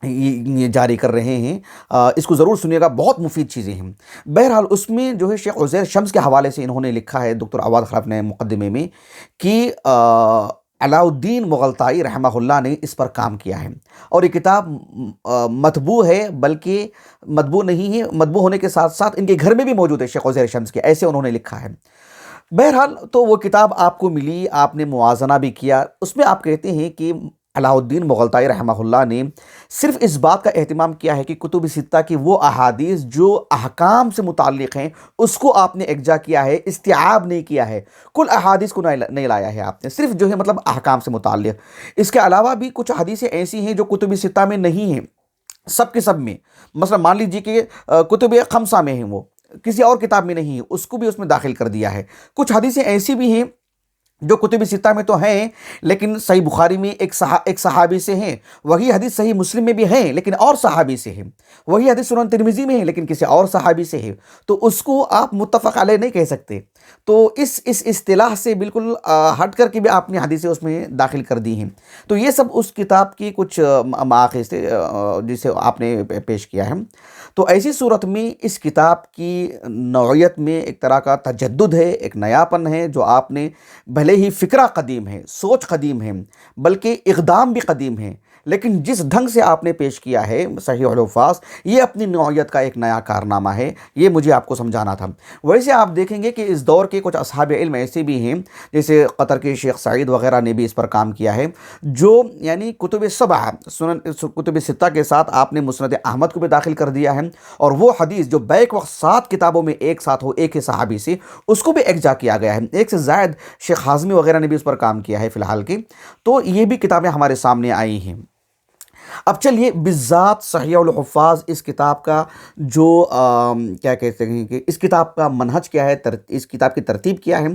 یہ جاری کر رہے ہیں، اس کو ضرور سنیے گا، بہت مفید چیزیں ہیں۔ بہرحال اس میں جو ہے شیخ عزیر شمس کے حوالے سے انہوں نے لکھا ہے دکتر عواد خلف نے مقدمے میں کہ علاء الدین مغلطائی رحمہ اللہ نے اس پر کام کیا ہے، اور یہ کتاب مطبوع ہے، بلکہ مطبوع نہیں ہے، مطبوع ہونے کے ساتھ ساتھ ان کے گھر میں بھی موجود ہے شیخ عزیر شمس کے، ایسے انہوں نے لکھا ہے۔ بہرحال تو وہ کتاب آپ کو ملی، آپ نے موازنہ بھی کیا، اس میں آپ کہتے ہیں کہ علاء الدین مغلطائی رحمہ اللہ نے صرف اس بات کا اہتمام کیا ہے کہ کتب ستہ کی وہ احادیث جو احکام سے متعلق ہیں اس کو آپ نے یکجا کیا ہے، استیعاب نہیں کیا ہے، کل احادیث کو نہیں لایا ہے آپ نے، صرف جو ہے مطلب احکام سے متعلق۔ اس کے علاوہ بھی کچھ حدیثیں ایسی ہیں جو کتب ستہ میں نہیں ہیں، سب کے سب میں، مثلا مان لیجیے کہ کتب خمسہ میں ہیں، وہ کسی اور کتاب میں نہیں ہے، اس کو بھی اس میں داخل کر دیا ہے۔ کچھ حدیثیں ایسی بھی ہیں جو کتب ستہ میں تو ہیں لیکن صحیح بخاری میں ایک صحابی سے ہیں، وہی حدیث صحیح مسلم میں بھی ہیں لیکن اور صحابی سے ہیں، وہی حدیث سنن ترمذی میں ہے لیکن کسی اور صحابی سے ہے، تو اس کو آپ متفق علیہ نہیں کہہ سکتے۔ تو اس اصطلاح سے بالکل ہٹ کر کے بھی آپ نے حدیثیں اس میں داخل کر دی ہیں۔ تو یہ سب اس کتاب کی کچھ مآخذ تھے جسے آپ نے پیش کیا ہے۔ تو ایسی صورت میں اس کتاب کی نوعیت میں ایک طرح کا تجدد ہے، ایک نیاپن ہے، جو آپ نے بھلے ہی فکرہ قدیم ہے، سوچ قدیم ہے، بلکہ اقدام بھی قدیم ہے، لیکن جس ڈھنگ سے آپ نے پیش کیا ہے صحیح الحفاظ، یہ اپنی نوعیت کا ایک نیا کارنامہ ہے، یہ مجھے آپ کو سمجھانا تھا۔ ویسے آپ دیکھیں گے کہ اس دور کے کچھ اصحاب علم ایسے بھی ہیں، جیسے قطر کے شیخ سعید وغیرہ نے بھی اس پر کام کیا ہے، جو یعنی کتب سبع کتب ستہ کے ساتھ آپ نے مسند احمد کو بھی داخل کر دیا ہے، اور وہ حدیث جو بیک وقت 7 کتابوں میں ایک ساتھ ہو ایک ہی صحابی سے، اس کو بھی یکجا کیا گیا ہے۔ ایک سے زائد شیخ ہازمی وغیرہ نے بھی اس پر کام کیا ہے فی الحال کی، تو یہ بھی کتابیں ہمارے سامنے آئی ہیں۔ اب چلیے بالذات صحیح الحفاظ اس کتاب کا جو کیا کہتے ہیں کہ اس کتاب کا منہج کیا ہے، اس کتاب کی ترتیب کیا ہے۔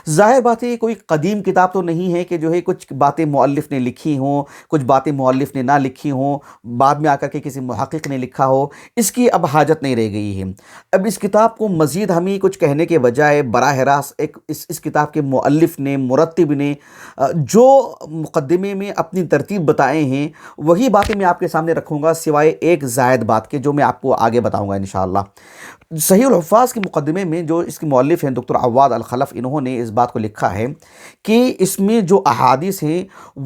ظاہر بات ہے یہ کوئی قدیم کتاب تو نہیں ہے کہ جو ہے کچھ باتیں مؤلف نے لکھی ہوں، کچھ باتیں مؤلف نے نہ لکھی ہوں، بعد میں آ کر کے کسی محقق نے لکھا ہو، اس کی اب حاجت نہیں رہ گئی ہے۔ اب اس کتاب کو مزید ہمیں کچھ کہنے کے بجائے براہ راست اس کتاب کے مؤلف نے، مرتب نے جو مقدمے میں اپنی ترتیب بتائے ہیں وہی باتیں میں آپ کے سامنے رکھوں گا، سوائے ایک زائد بات کے جو میں آپ کو آگے بتاؤں گا انشاءاللہ۔ صحیح الحفاظ کے مقدمے میں جو اس کے مؤلف ہیں دکتر عواد الخلف، انہوں نے اس بات کو لکھا ہے کہ اس میں جو احادیث ہیں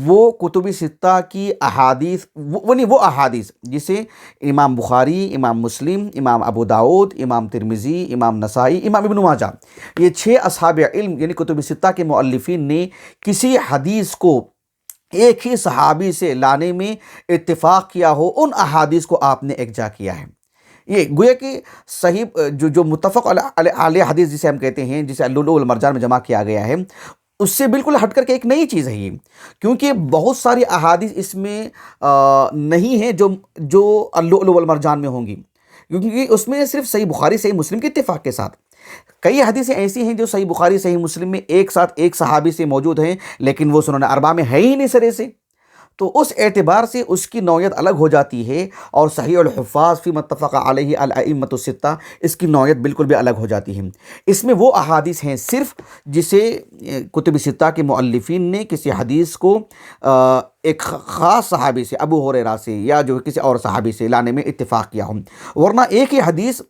وہ کتب ستہ کی احادیث، وہ احادیث جسے امام بخاری، امام مسلم، امام ابو داؤد، امام ترمذی، امام نسائی، امام ابن ماجہ، یہ 6 اصحاب علم یعنی کتب ستہ کے مؤلفین نے کسی حدیث کو ایک ہی صحابی سے لانے میں اتفاق کیا ہو، ان احادیث کو آپ نے یکجا کیا ہے۔ یہ گویا کہ صحیح جو متفق علیہ حدیث جسے ہم کہتے ہیں، جسے اللؤلؤ والمرجان میں جمع کیا گیا ہے، اس سے بالکل ہٹ کر کے ایک نئی چیز ہے یہ، کیونکہ بہت ساری احادیث اس میں نہیں ہیں جو اللؤلؤ والمرجان میں ہوں گی، کیونکہ اس میں صرف صحیح بخاری، صحیح مسلم کے اتفاق کے ساتھ کئی حدیثیں ایسی ہیں جو صحیح بخاری، صحیح مسلم میں ایک ساتھ ایک صحابی سے موجود ہیں لیکن وہ سنن اربعہ میں ہے ہی نہیں سرے سے، تو اس اعتبار سے اس کی نوعیت الگ ہو جاتی ہے، اور صحیح الحفاظ فی متفق علیہ الائمۃ الستہ اس کی نوعیت بالکل بھی الگ ہو جاتی ہے۔ اس میں وہ احادیث ہیں صرف جسے کتب ستہ کے مؤلفین نے کسی حدیث کو ایک خاص صحابی سے، ابو ہریرہ سے یا جو کسی اور صحابی سے لانے میں اتفاق کیا ہو، ورنہ ایک ہی حدیث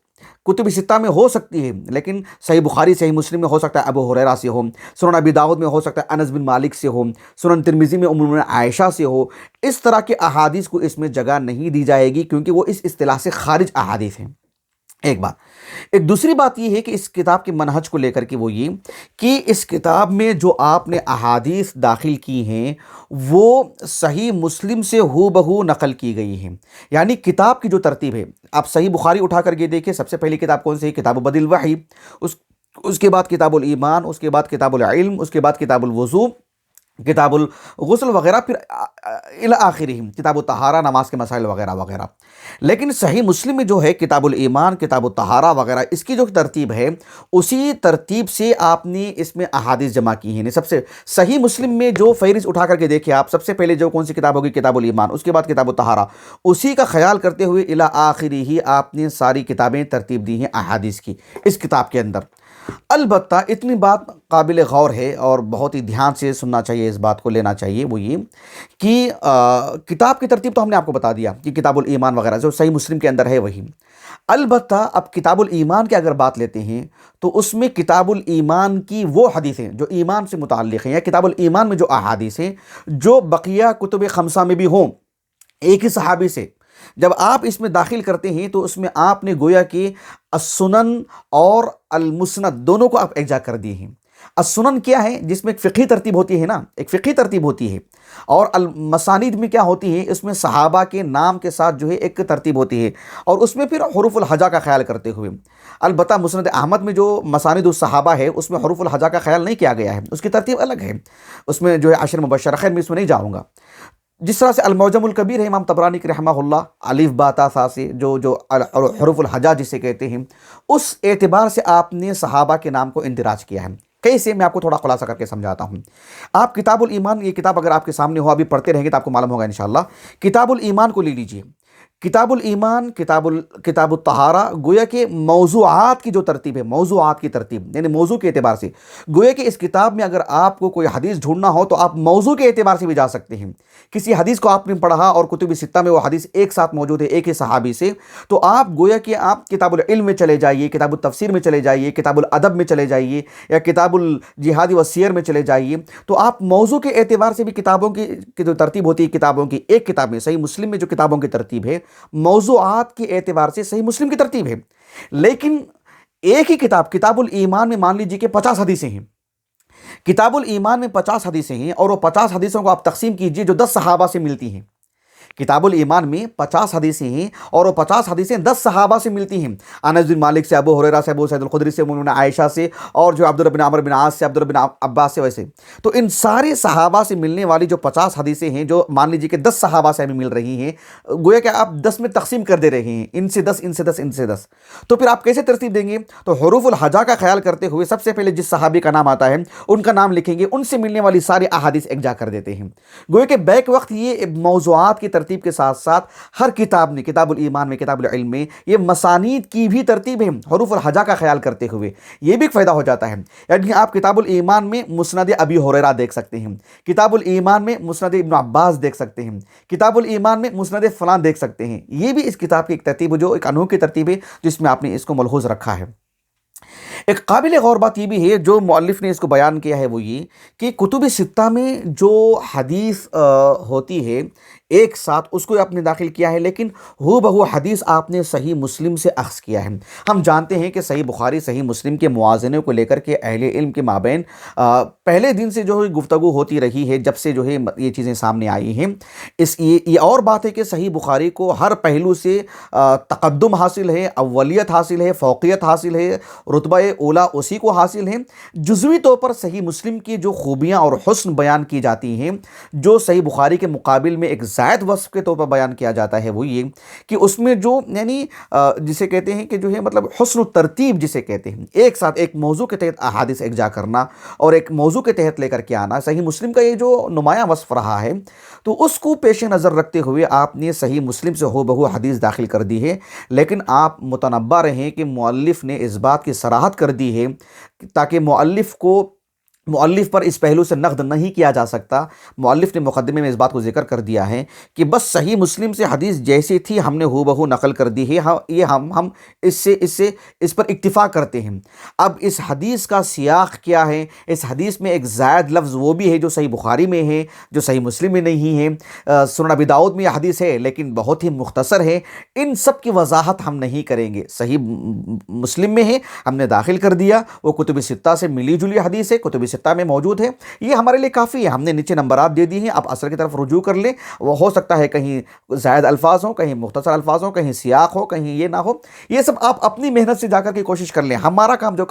کتب ستہ میں ہو سکتی ہے لیکن صحیح بخاری، صحیح مسلم میں ہو سکتا ہے ابو ہریرہ سے ہو، سنن ابی داؤد میں ہو سکتا ہے انس بن مالک سے ہو، سنن ترمذی میں ام المؤمنین عائشہ سے ہو، اس طرح کے احادیث کو اس میں جگہ نہیں دی جائے گی کیونکہ وہ اس اصطلاح سے خارج احادیث ہیں۔ ایک بات، ایک دوسری بات یہ ہے کہ اس کتاب کے منہج کو لے کر کے وہ یہ کہ اس کتاب میں جو آپ نے احادیث داخل کی ہیں وہ صحیح مسلم سے ہو بہو نقل کی گئی ہیں، یعنی کتاب کی جو ترتیب ہے، آپ صحیح بخاری اٹھا کر کے دیکھیں، سب سے پہلی کتاب کون سی ہے؟ کتاب بدء الوحی، اس کے بعد کتاب الایمان، اس کے بعد کتاب العلم، اس کے بعد کتاب الوضو، کتاب الغسل وغیرہ، پھر الی آخرہ کتاب الطہارہ، نماز کے مسائل وغیرہ وغیرہ۔ لیکن صحیح مسلم میں جو ہے کتاب الایمان، کتاب الطہارہ وغیرہ، اس کی جو ترتیب ہے اسی ترتیب سے آپ نے اس میں احادیث جمع کی ہیں۔ سب سے صحیح مسلم میں جو فہرست اٹھا کر کے دیکھیں آپ، سب سے پہلے جو کون سی کتاب ہوگی؟ کتاب الایمان، اس کے بعد کتاب الطہارہ، اسی کا خیال کرتے ہوئے الی آخرہ آپ نے ساری کتابیں ترتیب دی ہیں احادیث کی اس کتاب کے اندر۔ البتہ اتنی بات قابل غور ہے اور بہت ہی دھیان سے سننا چاہیے، اس بات کو لینا چاہیے، وہ یہ کہ کتاب کی ترتیب تو ہم نے آپ کو بتا دیا کہ کتاب الایمان وغیرہ جو صحیح مسلم کے اندر ہے وہی۔ البتہ اب کتاب الایمان کی اگر بات لیتے ہیں تو اس میں کتاب الایمان کی وہ حدیثیں جو ایمان سے متعلق ہیں، یا کتاب الایمان میں جو احادیث ہیں جو بقیہ کتب خمسہ میں بھی ہوں ایک ہی صحابی سے، جب آپ اس میں داخل کرتے ہیں تو اس میں آپ نے گویا کہ السنن اور المسند دونوں کو آپ ایک جا کر دیے ہیں۔ السنن کیا ہے؟ جس میں ایک فقہی ترتیب ہوتی ہے نا، ایک فقہی ترتیب ہوتی ہے، اور المسانید میں کیا ہوتی ہے؟ اس میں صحابہ کے نام کے ساتھ جو ہے ایک ترتیب ہوتی ہے، اور اس میں پھر حروف الہجا کا خیال کرتے ہوئے۔ البتہ مسند احمد میں جو مسانید الصحابہ ہے اس میں حروف الہجا کا خیال نہیں کیا گیا ہے، اس کی ترتیب الگ ہے، اس میں جو ہے عشر مبشرہ، خیر میں اس میں نہیں جاؤں گا۔ جس طرح سے المعجم الکبیر ہے امام طبرانی کی رحمہ اللہ، الف با تا ثا سے جو حروف الہجا جسے کہتے ہیں، اس اعتبار سے آپ نے صحابہ کے نام کو اندراج کیا ہے۔ کیسے؟ میں آپ کو تھوڑا خلاصہ کر کے سمجھاتا ہوں۔ آپ کتاب الایمان، یہ کتاب اگر آپ کے سامنے ہو، ابھی پڑھتے رہیں گے تو آپ کو معلوم ہوگا انشاءاللہ۔ کتاب الایمان کو لے لیجئے۔ کتاب الایمان، کتاب الطہارہ، گویا کہ موضوعات کی جو ترتیب ہے، موضوعات کی ترتیب یعنی موضوع کے اعتبار سے، گویا کہ اس کتاب میں اگر آپ کو کوئی حدیث ڈھونڈنا ہو تو آپ موضوع کے اعتبار سے بھی جا سکتے ہیں۔ کسی حدیث کو آپ نے پڑھا اور کتب ستہ میں وہ حدیث ایک ساتھ موجود ہے ایک ہی صحابی سے، تو آپ گویا کہ آپ کتاب العلم میں چلے جائیے، کتاب التفسیر میں چلے جائیے، کتاب الادب میں چلے جائیے، یا کتاب الجہاد والسیر میں چلے جائیے، تو آپ موضوع کے اعتبار سے بھی کتابوں کی جو ترتیب ہوتی ہے، کتابوں کی ایک کتاب میں صحیح مسلم میں جو کتابوں کی ترتیب ہے، موضوعات کے اعتبار سے صحیح مسلم کی ترتیب ہے۔ لیکن ایک ہی کتاب الایمان میں مان لیجیے کہ 50 حدیثیں ہیں، کتاب الایمان میں 50 حدیثیں ہیں، اور وہ 50 حدیثوں کو آپ تقسیم کیجئے جو 10 صحابہ سے ملتی ہیں۔ کتاب الایمان میں 50 حدیثیں ہیں اور وہ 50 حدیثیں 10 صحابہ سے ملتی ہیں، انس بن مالک سے، ابو ہریرہ سے، ابو سعید الخدری سے، مومنہ عائشہ سے، اور جو عبداللہ بن عمرو بن عاص سے، عبداللہ بن عباس سے، ویسے تو ان سارے صحابہ سے ملنے والی جو 50 حدیثیں ہیں، جو مان لیجیے کہ 10 صحابہ سے ہمیں مل رہی ہیں، گویا کہ آپ 10 میں تقسیم کر دے رہے ہیں، ان سے 10، ان سے 10، ان سے 10، تو پھر آپ کیسے ترتیب دیں گے؟ تو حروف الہجا کا خیال کرتے ہوئے سب سے پہلے جس صحابی کا نام آتا ہے ان کا نام لکھیں گے، ان سے ملنے والی ساری احادیث ایک جا کر دیتے ہیں۔ گویا کہ بیک وقت یہ موضوعات کی ترتیب کے ساتھ ساتھ ہر کتاب نے، کتاب الایمان میں، کتاب العلم میں، یہ مسانید کی بھی ترتیب ہے حروف الہجا کا خیال کرتے ہوئے۔ یہ بھی ایک فائدہ ہو جاتا ہے، یعنی آپ کتاب الایمان میں مسند ابی ہریرہ دیکھ سکتے ہیں، کتاب الایمان میں مسند ابن عباس دیکھ سکتے ہیں، کتاب الایمان میں مسند فلان دیکھ سکتے ہیں۔ یہ بھی اس کتاب کی ایک ترتیب ہے، جو ایک انوکھی ترتیب ہے جس میں آپ نے اس کو ملحوظ رکھا ہے۔ ایک قابل غور بات یہ بھی ہے جو مؤلف نے اس کو بیان کیا ہے، وہ یہ کہ کتب ستہ میں جو حدیث ہوتی ہے ایک ساتھ اس کو آپ نے داخل کیا ہے، لیکن ہو بہو حدیث آپ نے صحیح مسلم سے اخذ کیا ہے۔ ہم جانتے ہیں کہ صحیح بخاری، صحیح مسلم کے موازنے کو لے کر کے اہل علم کے مابین پہلے دن سے جو ہے گفتگو ہوتی رہی ہے، جب سے جو ہے یہ چیزیں سامنے آئی ہیں۔ یہ اور بات ہے کہ صحیح بخاری کو ہر پہلو سے تقدم حاصل ہے، اولیت حاصل ہے، فوقیت حاصل ہے، رتبہ اولا اسی کو حاصل ہے۔ جزوی طور پر صحیح مسلم کی جو خوبیاں اور حسن بیان کی جاتی ہیں، جو صحیح بخاری کے مقابل میں ایک زائد وصف کے طور پر بیان کیا جاتا ہے، وہ یہ کہ اس میں جو یعنی جسے کہتے ہیں کہ جو ہے مطلب حسن و ترتیب جسے کہتے ہیں، ایک ساتھ ایک موضوع کے تحت احادیث ایک جا کرنا اور ایک موضوع کے تحت لے کر کے آنا، صحیح مسلم کا یہ جو نمایاں وصف رہا ہے، تو اس کو پیش نظر رکھتے ہوئے آپ نے صحیح مسلم سے ہو بہو حدیث داخل کر دی ہے۔ لیکن آپ متنبہ رہیں کہ مؤلف نے اس بات کی صراحت کر دی ہے تاکہ مؤلف پر اس پہلو سے نقد نہیں کیا جا سکتا۔ مؤلف نے مقدمے میں اس بات کو ذکر کر دیا ہے کہ بس صحیح مسلم سے حدیث جیسی تھی ہم نے ہو بہو نقل کر دی ہے، یہ ہم اس پر اکتفا کرتے ہیں۔ اب اس حدیث کا سیاق کیا ہے؟ اس حدیث میں ایک زائد لفظ وہ بھی ہے جو صحیح بخاری میں ہے، جو صحیح مسلم میں نہیں ہے۔ سنن ابی داؤد میں یہ حدیث ہے لیکن بہت ہی مختصر ہے، ان سب کی وضاحت ہم نہیں کریں گے۔ صحیح مسلم میں ہے، ہم نے داخل کر دیا، وہ کتب ستہ سے ملی جلی حدیث ہے، کتب ستہ میں موجود ہے، یہ ہمارے لیے کافی ہے۔ ہم نے نیچے نمبرات دے دی ہیں، آپ اصل کی طرف رجوع کر لیں، وہ ہو سکتا ہے کہیں زائد الفاظ ہوں، کہیں مختصر الفاظ ہوں، کہیں سیاق ہو، کہیں یہ نہ ہو، یہ سب آپ اپنی محنت سے جا کر کے کوشش کر لیں۔ ہمارا کام جو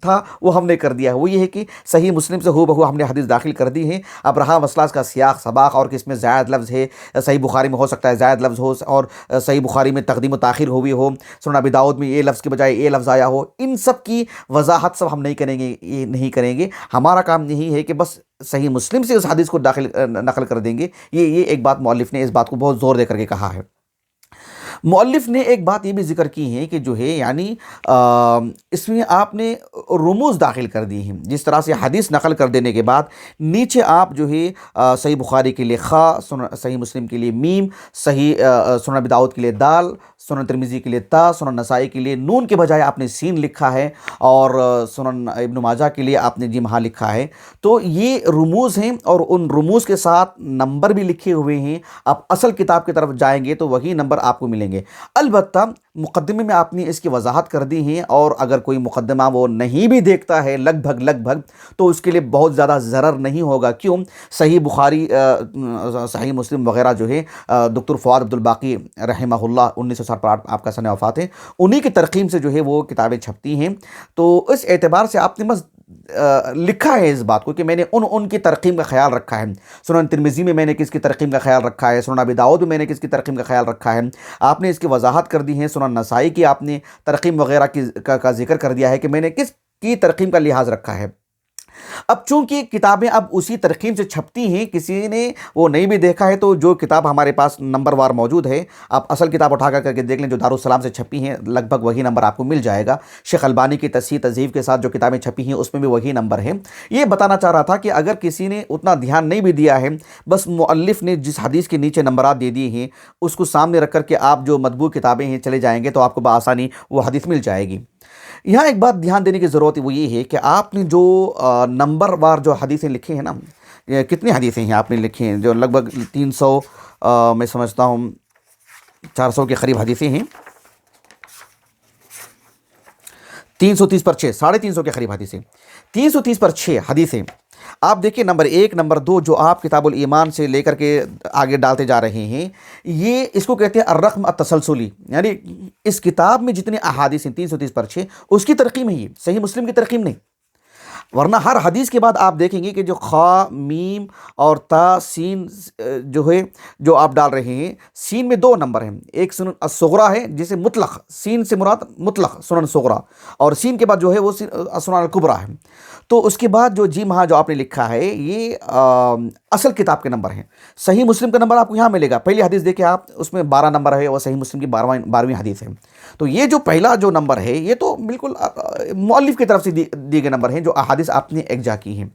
تھا وہ ہم نے کر دیا ہے، وہ یہ ہے کہ صحیح مسلم سے ہو بہو ہم نے حدیث داخل کر دی ہے۔ اب رہا مسئلہ اس کا سیاق سباق اور کس میں زائد لفظ ہے، صحیح بخاری میں ہو سکتا ہے زائد لفظ ہو اور صحیح بخاری میں تقدیم و تاخیر ہوئی ہو، سنن ابی داؤد میں یہ لفظ کے بجائے یہ لفظ آیا ہو، ان سب کی وضاحت سب ہم نہیں کریں گے، یہ نہیں کریں گے۔ ہمارا کام یہی ہے کہ بس صحیح مسلم سے اس حدیث کو نقل کر دیں گے۔ یہ ایک بات مؤلف نے اس بات کو بہت زور دے کر کے کہا ہے۔ مؤلف نے ایک بات یہ بھی ذکر کی ہے کہ جو ہے یعنی اس میں آپ نے رموز داخل کر دی ہیں، جس طرح سے حدیث نقل کر دینے کے بعد نیچے آپ جو ہے صحیح بخاری کے لیے خا، صحیح مسلم کے لیے میم، صحیح سنن ابی داؤد کے لیے دال، سنن ترمذی کے لیے تا، سنن نسائی کے لیے نون کے بجائے آپ نے سین لکھا ہے، اور سنن ابن ماجہ کے لیے آپ نے جی ہاں لکھا ہے۔ تو یہ رموز ہیں، اور ان رموز کے ساتھ نمبر بھی لکھے ہوئے ہیں۔ آپ اصل کتاب کی طرف جائیں گے تو وہی نمبر آپ کو ملیں گے۔ البتہ مقدمے میں آپ نے اس کی وضاحت کر دی ہیں، اور اگر کوئی مقدمہ وہ نہیں بھی دیکھتا ہے لگ بھگ تو اس کے لیے بہت زیادہ ضرر نہیں ہوگا۔ کیوں؟ صحیح بخاری، صحیح مسلم وغیرہ جو ہے دکتر فؤاد عبدالباقی رحمہ اللہ 1960 پر آپ کا سن وفات ہے، انہی کی ترقیم سے جو ہے وہ کتابیں چھپتی ہیں۔ تو اس اعتبار سے آپ نے بس لکھا ہے اس بات کو کہ میں نے ان کی ترقیم کا خیال رکھا ہے۔ سنن ترمذی میں نے کس کی ترقیم کا خیال رکھا ہے، سنن ابی داؤد میں نے کس کی ترقیم کا خیال رکھا ہے، آپ نے اس کی وضاحت کر دی ہے۔ سنن نسائی کی آپ نے ترقیم وغیرہ کا ذکر کر دیا ہے کہ میں نے کس کی ترقیم کا لحاظ رکھا ہے۔ اب چونکہ کتابیں اب اسی ترقیم سے چھپتی ہیں، کسی نے وہ نہیں بھی دیکھا ہے تو جو کتاب ہمارے پاس نمبر وار موجود ہے، آپ اصل کتاب اٹھا کر کے دیکھ لیں جو دارالسلام سے چھپی ہیں، لگ بھگ وہی نمبر آپ کو مل جائے گا۔ شیخ البانی کی تصحیح تضعیف کے ساتھ جو کتابیں چھپی ہیں اس میں بھی وہی نمبر ہے۔ یہ بتانا چاہ رہا تھا کہ اگر کسی نے اتنا دھیان نہیں بھی دیا ہے، بس مؤلف نے جس حدیث کے نیچے نمبرات دے دیے ہیں اس کو سامنے رکھ کر کے آپ جو مطبوع کتابیں ہیں چلے جائیں گے تو آپ کو بآسانی وہ حدیث مل جائے گی۔ یہاں ایک بات دھیان دینے کی ضرورت ہے، وہ یہ ہے کہ آپ نے جو نمبر وار جو حدیثیں لکھی ہیں نا، یہ کتنی حدیثیں ہیں آپ نے لکھی ہیں؟ جو لگ بھگ 300، میں سمجھتا ہوں 400 کے قریب حدیثیں ہیں، 330 پر 6، 350 کے قریب حدیثیں، 330 پر 6 حدیثیں۔ آپ دیکھیں نمبر 1 نمبر 2 جو آپ کتاب الایمان سے لے کر کے آگے ڈالتے جا رہے ہیں، یہ اس کو کہتے ہیں الرقم التسلسلی، یعنی اس کتاب میں جتنے احادیث ہیں 330 پر 6 اس کی ترقیم ہے، یہ صحیح مسلم کی ترقیم نہیں۔ ورنہ ہر حدیث کے بعد آپ دیکھیں گے کہ جو خا، میم اور تا، سین جو ہے جو آپ ڈال رہے ہیں، سین میں 2 نمبر ہیں، ایک سنن الصغریٰ ہے جسے مطلق، سین سے مراد مطلق سنن صغریٰ، اور سین کے بعد جو ہے وہ سنن الکبریٰ ہے۔ تو اس کے بعد جو جی ہاں جو آپ نے لکھا ہے یہ اصل کتاب کے نمبر ہیں۔ صحیح مسلم کا نمبر آپ کو یہاں ملے گا، پہلی حدیث دیکھیں آپ، اس میں 12 نمبر ہے، اور صحیح مسلم کی 12ویں حدیث ہے۔ تو یہ جو پہلا جو نمبر ہے یہ تو بالکل مؤلف کی طرف سے دیے گئے نمبر ہیں جو احادیث آپ نے ایکجا کی ہیں۔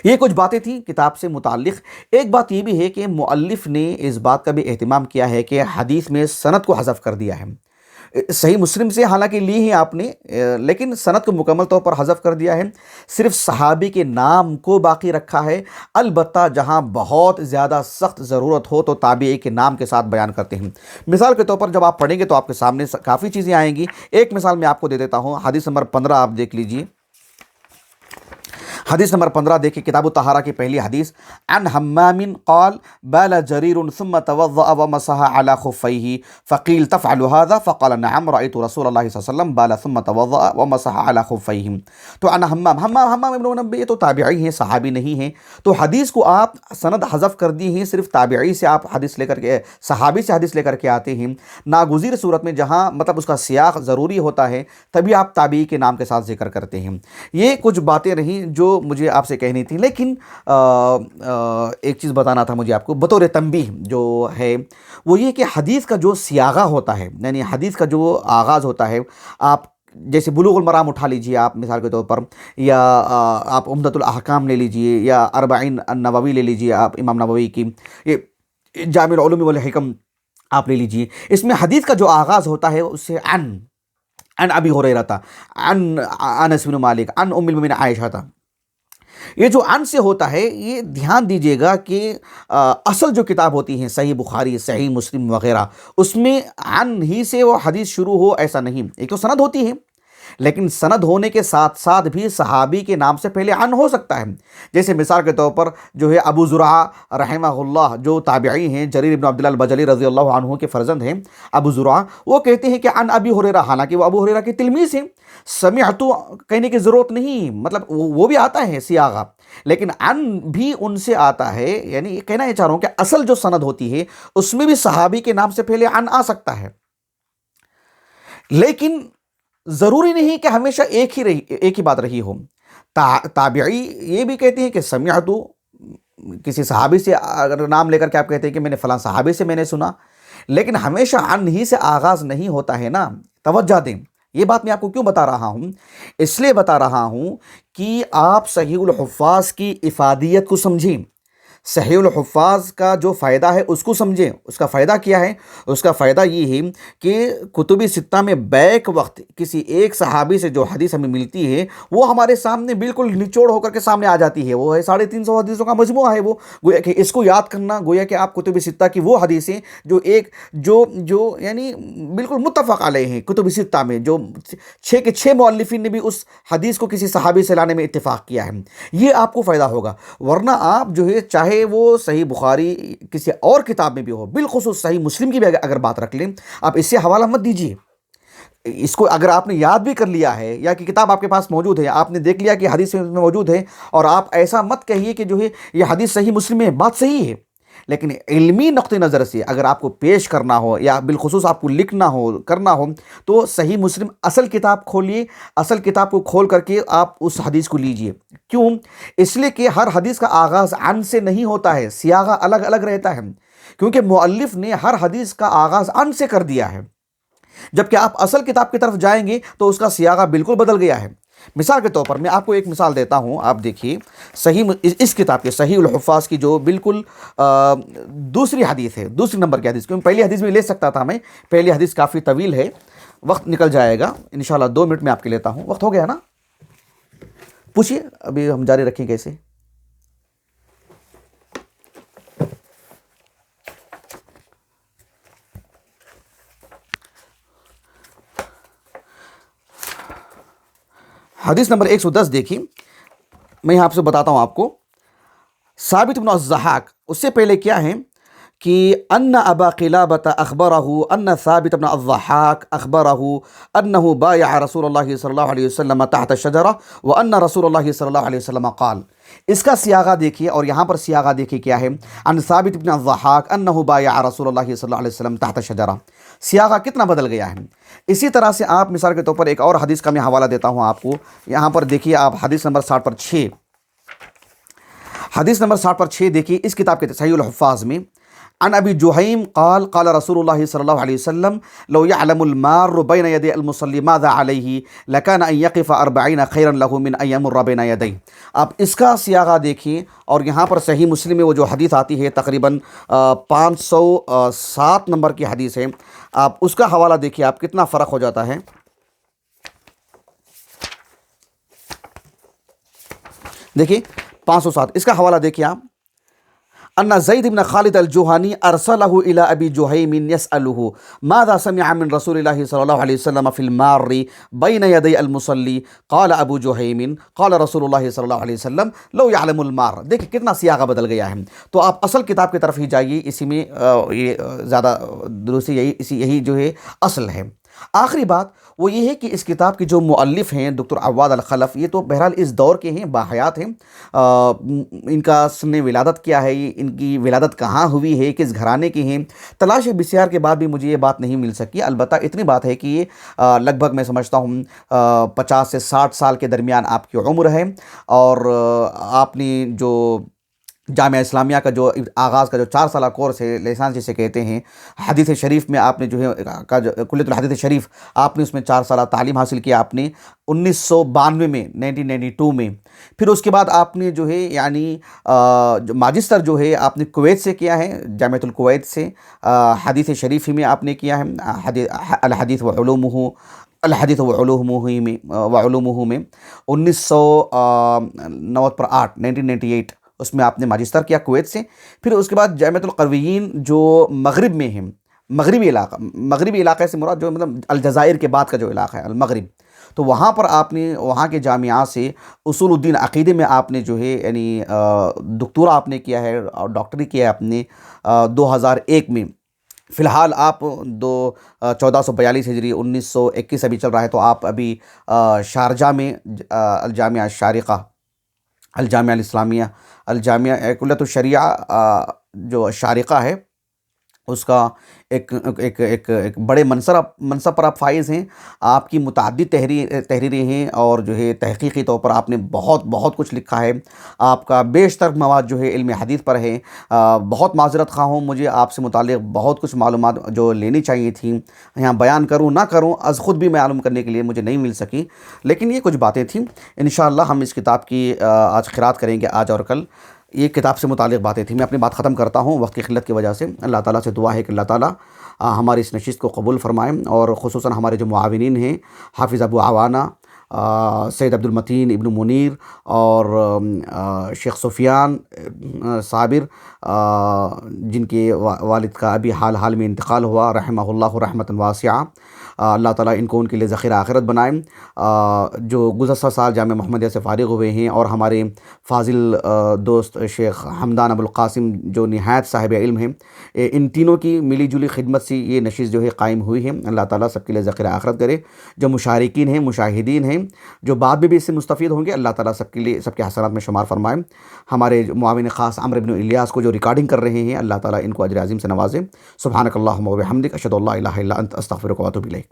یہ کچھ باتیں تھیں کتاب سے متعلق۔ ایک بات یہ بھی ہے کہ مؤلف نے اس بات کا بھی اہتمام کیا ہے کہ حدیث میں سند کو حذف کر دیا ہے۔ صحیح مسلم سے حالانکہ لی ہیں آپ نے، لیکن سند کو مکمل طور پر حذف کر دیا ہے، صرف صحابی کے نام کو باقی رکھا ہے۔ البتہ جہاں بہت زیادہ سخت ضرورت ہو تو تابعی کے نام کے ساتھ بیان کرتے ہیں۔ مثال کے طور پر جب آپ پڑھیں گے تو آپ کے سامنے کافی چیزیں آئیں گی۔ ایک مثال میں آپ کو دے دیتا ہوں، حدیث نمبر 15 آپ دیکھ لیجئے۔ حدیث نمبر 15 دیکھیں، کتاب الطہارہ کی پہلی حدیث، عن حمام قال بال جریر ثم توضأ ومسح على خفيه فقيل تفعل هذا فقال نعم رأيت رسول الله صلی اللہ علیہ وسلم بال ثم توضأ ومسح على خفيه۔ تو عن حمام ابن منبہ، یہ تو تابعی ہیں، صحابی نہیں ہیں، تو حدیث کو آپ سند حذف کر دی ہیں، صرف تابعی سے آپ حدیث لے کر کے، صحابی سے حدیث لے کر کے آتے ہیں۔ ناگزیر صورت میں جہاں مطلب اس کا سیاق ضروری ہوتا ہے تبھی آپ تابعی کے نام کے ساتھ ذکر کرتے ہیں۔ یہ کچھ باتیں رہیں جو مجھے آپ سے کہنی تھی، لیکن ایک چیز بتانا تھا مجھے آپ کو بطور تنبیہ جو ہے وہ یہ کہ حدیث کا جو سیاغہ ہوتا ہے، یعنی حدیث کا جو آغاز ہوتا ہے، آپ جیسے بلوغ المرام اٹھا لیجئے آپ مثال کے طور پر، یا آپ عمدۃ الاحکام لے لیجئے، یا اربعین النووی لے لیجئے آپ امام نووی کی، یہ جامع العلوم والحکم آپ لے لیجئے، اس میں حدیث کا جو آغاز ہوتا ہے اس سے عن ابی ہریرہ، عن انس بن مالک، عن ام المؤمنین عائشہ، یہ جو عن سے ہوتا ہے یہ دھیان دیجئے گا کہ اصل جو کتاب ہوتی ہیں صحیح بخاری، صحیح مسلم وغیرہ، اس میں عن ہی سے وہ حدیث شروع ہو ایسا نہیں، ایک تو سند ہوتی ہے، لیکن سند ہونے کے ساتھ ساتھ بھی صحابی کے نام سے پہلے عن ہو سکتا ہے۔ جیسے مثال کے طور پر جو ہے ابو زرعہ رحمہ اللہ جو تابعی ہیں، جریر بن عبداللہ البجلی رضی اللہ عنہ کے فرزند ہیں ابو زرعہ، وہ کہتے ہیں کہ عن ابی ہریرہ، حالانکہ وہ ابو ہریرہ کے تلمیذ ہیں، سمعت کہنے کی ضرورت نہیں، مطلب وہ بھی آتا ہے سیاغہ، لیکن عن بھی ان سے آتا ہے، یعنی کہنا یہ چاہ رہا ہوں کہ اصل جو سند ہوتی ہے اس میں بھی صحابی کے نام سے پہلے عن آ سکتا ہے، لیکن ضروری نہیں کہ ہمیشہ ایک ہی بات رہی ہو۔ تابعی یہ بھی کہتے ہیں کہ سمعت، کسی صحابی سے اگر نام لے کر کے آپ کہتے ہیں کہ میں نے فلاں صحابی سے میں نے سنا، لیکن ہمیشہ عن ہی سے آغاز نہیں ہوتا ہے نا، توجہ دیں، یہ بات میں آپ کو کیوں بتا رہا ہوں؟ اس لیے بتا رہا ہوں کہ آپ صحیح الحفاظ کی افادیت کو سمجھیں، صحیح الحفاظ کا جو فائدہ ہے اس کو سمجھیں۔ اس کا فائدہ کیا ہے؟ اس کا فائدہ یہ ہے کہ کتب ستہ میں بیک وقت کسی ایک صحابی سے جو حدیث ہمیں ملتی ہے وہ ہمارے سامنے بالکل نچوڑ ہو کر کے سامنے آ جاتی ہے۔ وہ ہے 350 حدیثوں کا مجموعہ ہے وہ، گویا کہ اس کو یاد کرنا، گویا کہ آپ کتب ستہ کی وہ حدیثیں جو یعنی بالکل متفق علیہ ہیں کتب ستہ میں، جو 6 کے 6 مؤلفین نے بھی اس حدیث کو کسی صحابی سے لانے میں اتفاق کیا ہے، یہ آپ کو فائدہ ہوگا۔ ورنہ آپ جو ہے چاہے وہ صحیح بخاری کسی اور کتاب میں بھی ہو، بالخصوص صحیح مسلم کی بھی اگر بات رکھ لیں، آپ اس سے حوالہ مت دیجیے۔ اس کو اگر آپ نے یاد بھی کر لیا ہے یا کہ کتاب آپ کے پاس موجود ہے، آپ نے دیکھ لیا کہ حدیث میں موجود ہے، اور آپ ایسا مت کہیے کہ جو ہے یہ حدیث صحیح مسلم میں ہے، بات صحیح ہے، لیکن علمی نقطہ نظر سے اگر آپ کو پیش کرنا ہو یا بالخصوص آپ کو لکھنا ہو، کرنا ہو، تو صحیح مسلم اصل کتاب کھولیے، اصل کتاب کو کھول کر کے آپ اس حدیث کو لیجئے۔ کیوں؟ اس لیے کہ ہر حدیث کا آغاز عن سے نہیں ہوتا ہے، سیاغہ الگ الگ رہتا ہے، کیونکہ مؤلف نے ہر حدیث کا آغاز عن سے کر دیا ہے، جبکہ آپ اصل کتاب کی طرف جائیں گے تو اس کا سیاغہ بالکل بدل گیا ہے۔ مثال کے طور پر میں آپ کو ایک مثال دیتا ہوں، آپ دیکھیے اس کتاب کے صحیح الحفاظ کی جو بالکل دوسری حدیث ہے، دوسری نمبر کی حدیث، کیونکہ پہلی حدیث میں لے سکتا تھا میں، پہلی حدیث کافی طویل ہے، وقت نکل جائے گا، انشاءاللہ 2 منٹ میں آپ کے لیتا ہوں۔ وقت ہو گیا نا؟ پوچھیے، ابھی ہم جاری رکھیں کیسے؟ حدیث نمبر 110 دیکھیں، میں یہاں آپ سے بتاتا ہوں آپ کو۔ ثابت بن الضحاک، اس سے پہلے کیا ہے کہ ان ابا قلابۃ اخبرہ ان ثابت بن الضحاک اخبرہ انہ بایع رسول اللہ صلی اللہ علیہ وسلم تحت الشجرہ وان رسول اللہ صلی اللہ علیہ وسلم قال۔ اس کا سیاغہ دیکھیے، اور یہاں پر سیاغہ دیکھیے کیا ہے، ان ثابت بن الضحاک انہ بایع رسول اللہ صلی اللہ علیہ وسلم تحت الشجرہ، سیاغہ کتنا بدل گیا ہے۔ اسی طرح سے آپ مثال کے طور پر ایک اور حدیث کا میں حوالہ دیتا ہوں آپ کو، یہاں پر دیکھیے آپ حدیث نمبر 60 پر 6، حدیث نمبر 60 پر 6 دیکھیے اس کتاب کے صحیح الحفاظ میں، عن ابی جہیم قال قال رسول اللہ صلی اللہ علیہ وسلم لو يعلم المار بین یدی المصلی ماذا علیہ لکان ان یقف 40 خیرا له من ان یمر بین یدیہ۔ آپ اس کا سیاغہ دیکھیں، اور یہاں پر صحیح مسلم میں وہ جو حدیث آتی ہے تقریباً 507 نمبر کی حدیث ہے، آپ اس کا حوالہ دیکھیے، آپ کتنا فرق ہو جاتا ہے۔ دیکھیے 507، اس کا حوالہ دیکھیے آپ، ان زید بن خالد الجوہانی ارسلہ الی ابی جہیم یسألہ ماذا سمع من رسول اللہ صلی اللہ علیہ وسلم فی المار بین یدی المصلی قال ابو جہیم قال رسول اللہ صلی اللہ علیہ وسلم لو یعلم المار۔ دیکھیں کتنا سیاغہ بدل گیا ہے۔ تو آپ اصل کتاب کی طرف ہی جائیے، اسی میں یہ زیادہ درستی، یہی جو ہے اصل ہے۔ آخری بات وہ یہ ہے کہ اس کتاب کی جو مؤلف ہیں دکتر عواد الخلف، یہ تو بہرحال اس دور کے ہیں، باحیات ہیں، ان کا سن ولادت کیا ہے، ان کی ولادت کہاں ہوئی ہے، کس گھرانے کے ہیں، تلاش بسیار کے بعد بھی مجھے یہ بات نہیں مل سکی۔ البتہ اتنی بات ہے کہ یہ لگ بھگ میں سمجھتا ہوں 50 سے 60 سال کے درمیان آپ کی عمر ہے، اور آپ نے جو جامعہ اسلامیہ کا جو آغاز کا جو 4 سالہ کورس ہے، لیسانس جسے کہتے ہیں، حدیث شریف میں آپ نے جو ہے کلیۃ الحدیث شریف، آپ نے اس میں 4 سالہ تعلیم حاصل کیا آپ نے 1992 میں، 1992 میں۔ پھر اس کے بعد آپ نے جو ہے یعنی ماجسٹر جو ہے آپ نے کویت سے کیا ہے، جامعۃ الکویت سے، حدیث شریف میں آپ نے کیا ہے، الحدیث و علومہ میں 1998 اس میں آپ نے ماجسٹر کیا کویت سے۔ پھر اس کے بعد جامعۃ القرویین جو مغرب میں ہیں، مغربی علاقے سے مراد جو مطلب الجزائر کے بعد کا جو علاقہ ہے المغرب، تو وہاں پر آپ نے وہاں کے جامعہ سے اصول الدین عقیدے میں آپ نے جو ہے یعنی دکتورہ آپ نے کیا ہے اور ڈاکٹری کیا ہے آپ نے 2001 میں۔ فی الحال آپ 1442 ہجری 1921 ابھی چل رہا ہے، تو آپ ابھی شارجہ میں الجامعہ الشارقہ، الجامعہ الاسلامیہ، الجامعہ کلیۃ الشریعہ جو شارقہ ہے، اس کا ایک بڑے منصب پر آپ فائز ہیں، آپ کی متعدد تحریریں ہیں، اور جو ہے تحقیقی طور پر آپ نے بہت کچھ لکھا ہے، آپ کا بیشتر مواد جو ہے علم حدیث پر ہے۔ بہت معذرت خواہ ہوں، مجھے آپ سے متعلق بہت کچھ معلومات جو لینی چاہیے تھیں یہاں بیان کروں نہ کروں، از خود بھی معلوم کرنے کے لیے مجھے نہیں مل سکی، لیکن یہ کچھ باتیں تھیں۔ انشاءاللہ ہم اس کتاب کی آج قرأت کریں گے، آج اور کل۔ یہ کتاب سے متعلق باتیں تھیں۔ میں اپنی بات ختم کرتا ہوں وقت کی قلت کی وجہ سے۔ اللہ تعالیٰ سے دعا ہے کہ اللہ تعالیٰ ہماری اس نشست کو قبول فرمائیں، اور خصوصاً ہمارے جو معاونین ہیں، حافظ ابو عوانہ، سید عبد المتین ابن منیر، اور شیخ سفیان صابر، جن کے والد کا ابھی حال میں انتقال ہوا، رحمہ اللہ رحمۃ واسعہ۔ اللہ تعالیٰ ان کو ان کے لیے ذخیرہ آخرت بنائیں۔ جو گزشتہ سال جامعہ محمدیہ سے فارغ ہوئے ہیں، اور ہمارے فاضل دوست شیخ حمدان ابو القاسم جو نہایت صاحب علم ہیں، ان تینوں کی ملی جلی خدمت سے یہ نشست جو ہے قائم ہوئی ہے۔ اللہ تعالیٰ سب کے لیے ذخیرہ آخرت کرے۔ جو مشارکین ہیں، مشاہدین ہیں، جو بعد میں بھی اس سے مستفید ہوں گے، اللہ تعالیٰ سب کے لیے، سب کے حسنات میں شمار فرمائیں۔ ہمارے معاون خاص عمرو بن الیاس کو جو ریکارڈنگ کر رہے ہیں، اللہ تعالیٰ ان کو اجر عظیم سے نوازے۔ سبحانک اللہم و بحمدک، اشہد ان لا الہ الا انت، استغفرک و اتوب الیک۔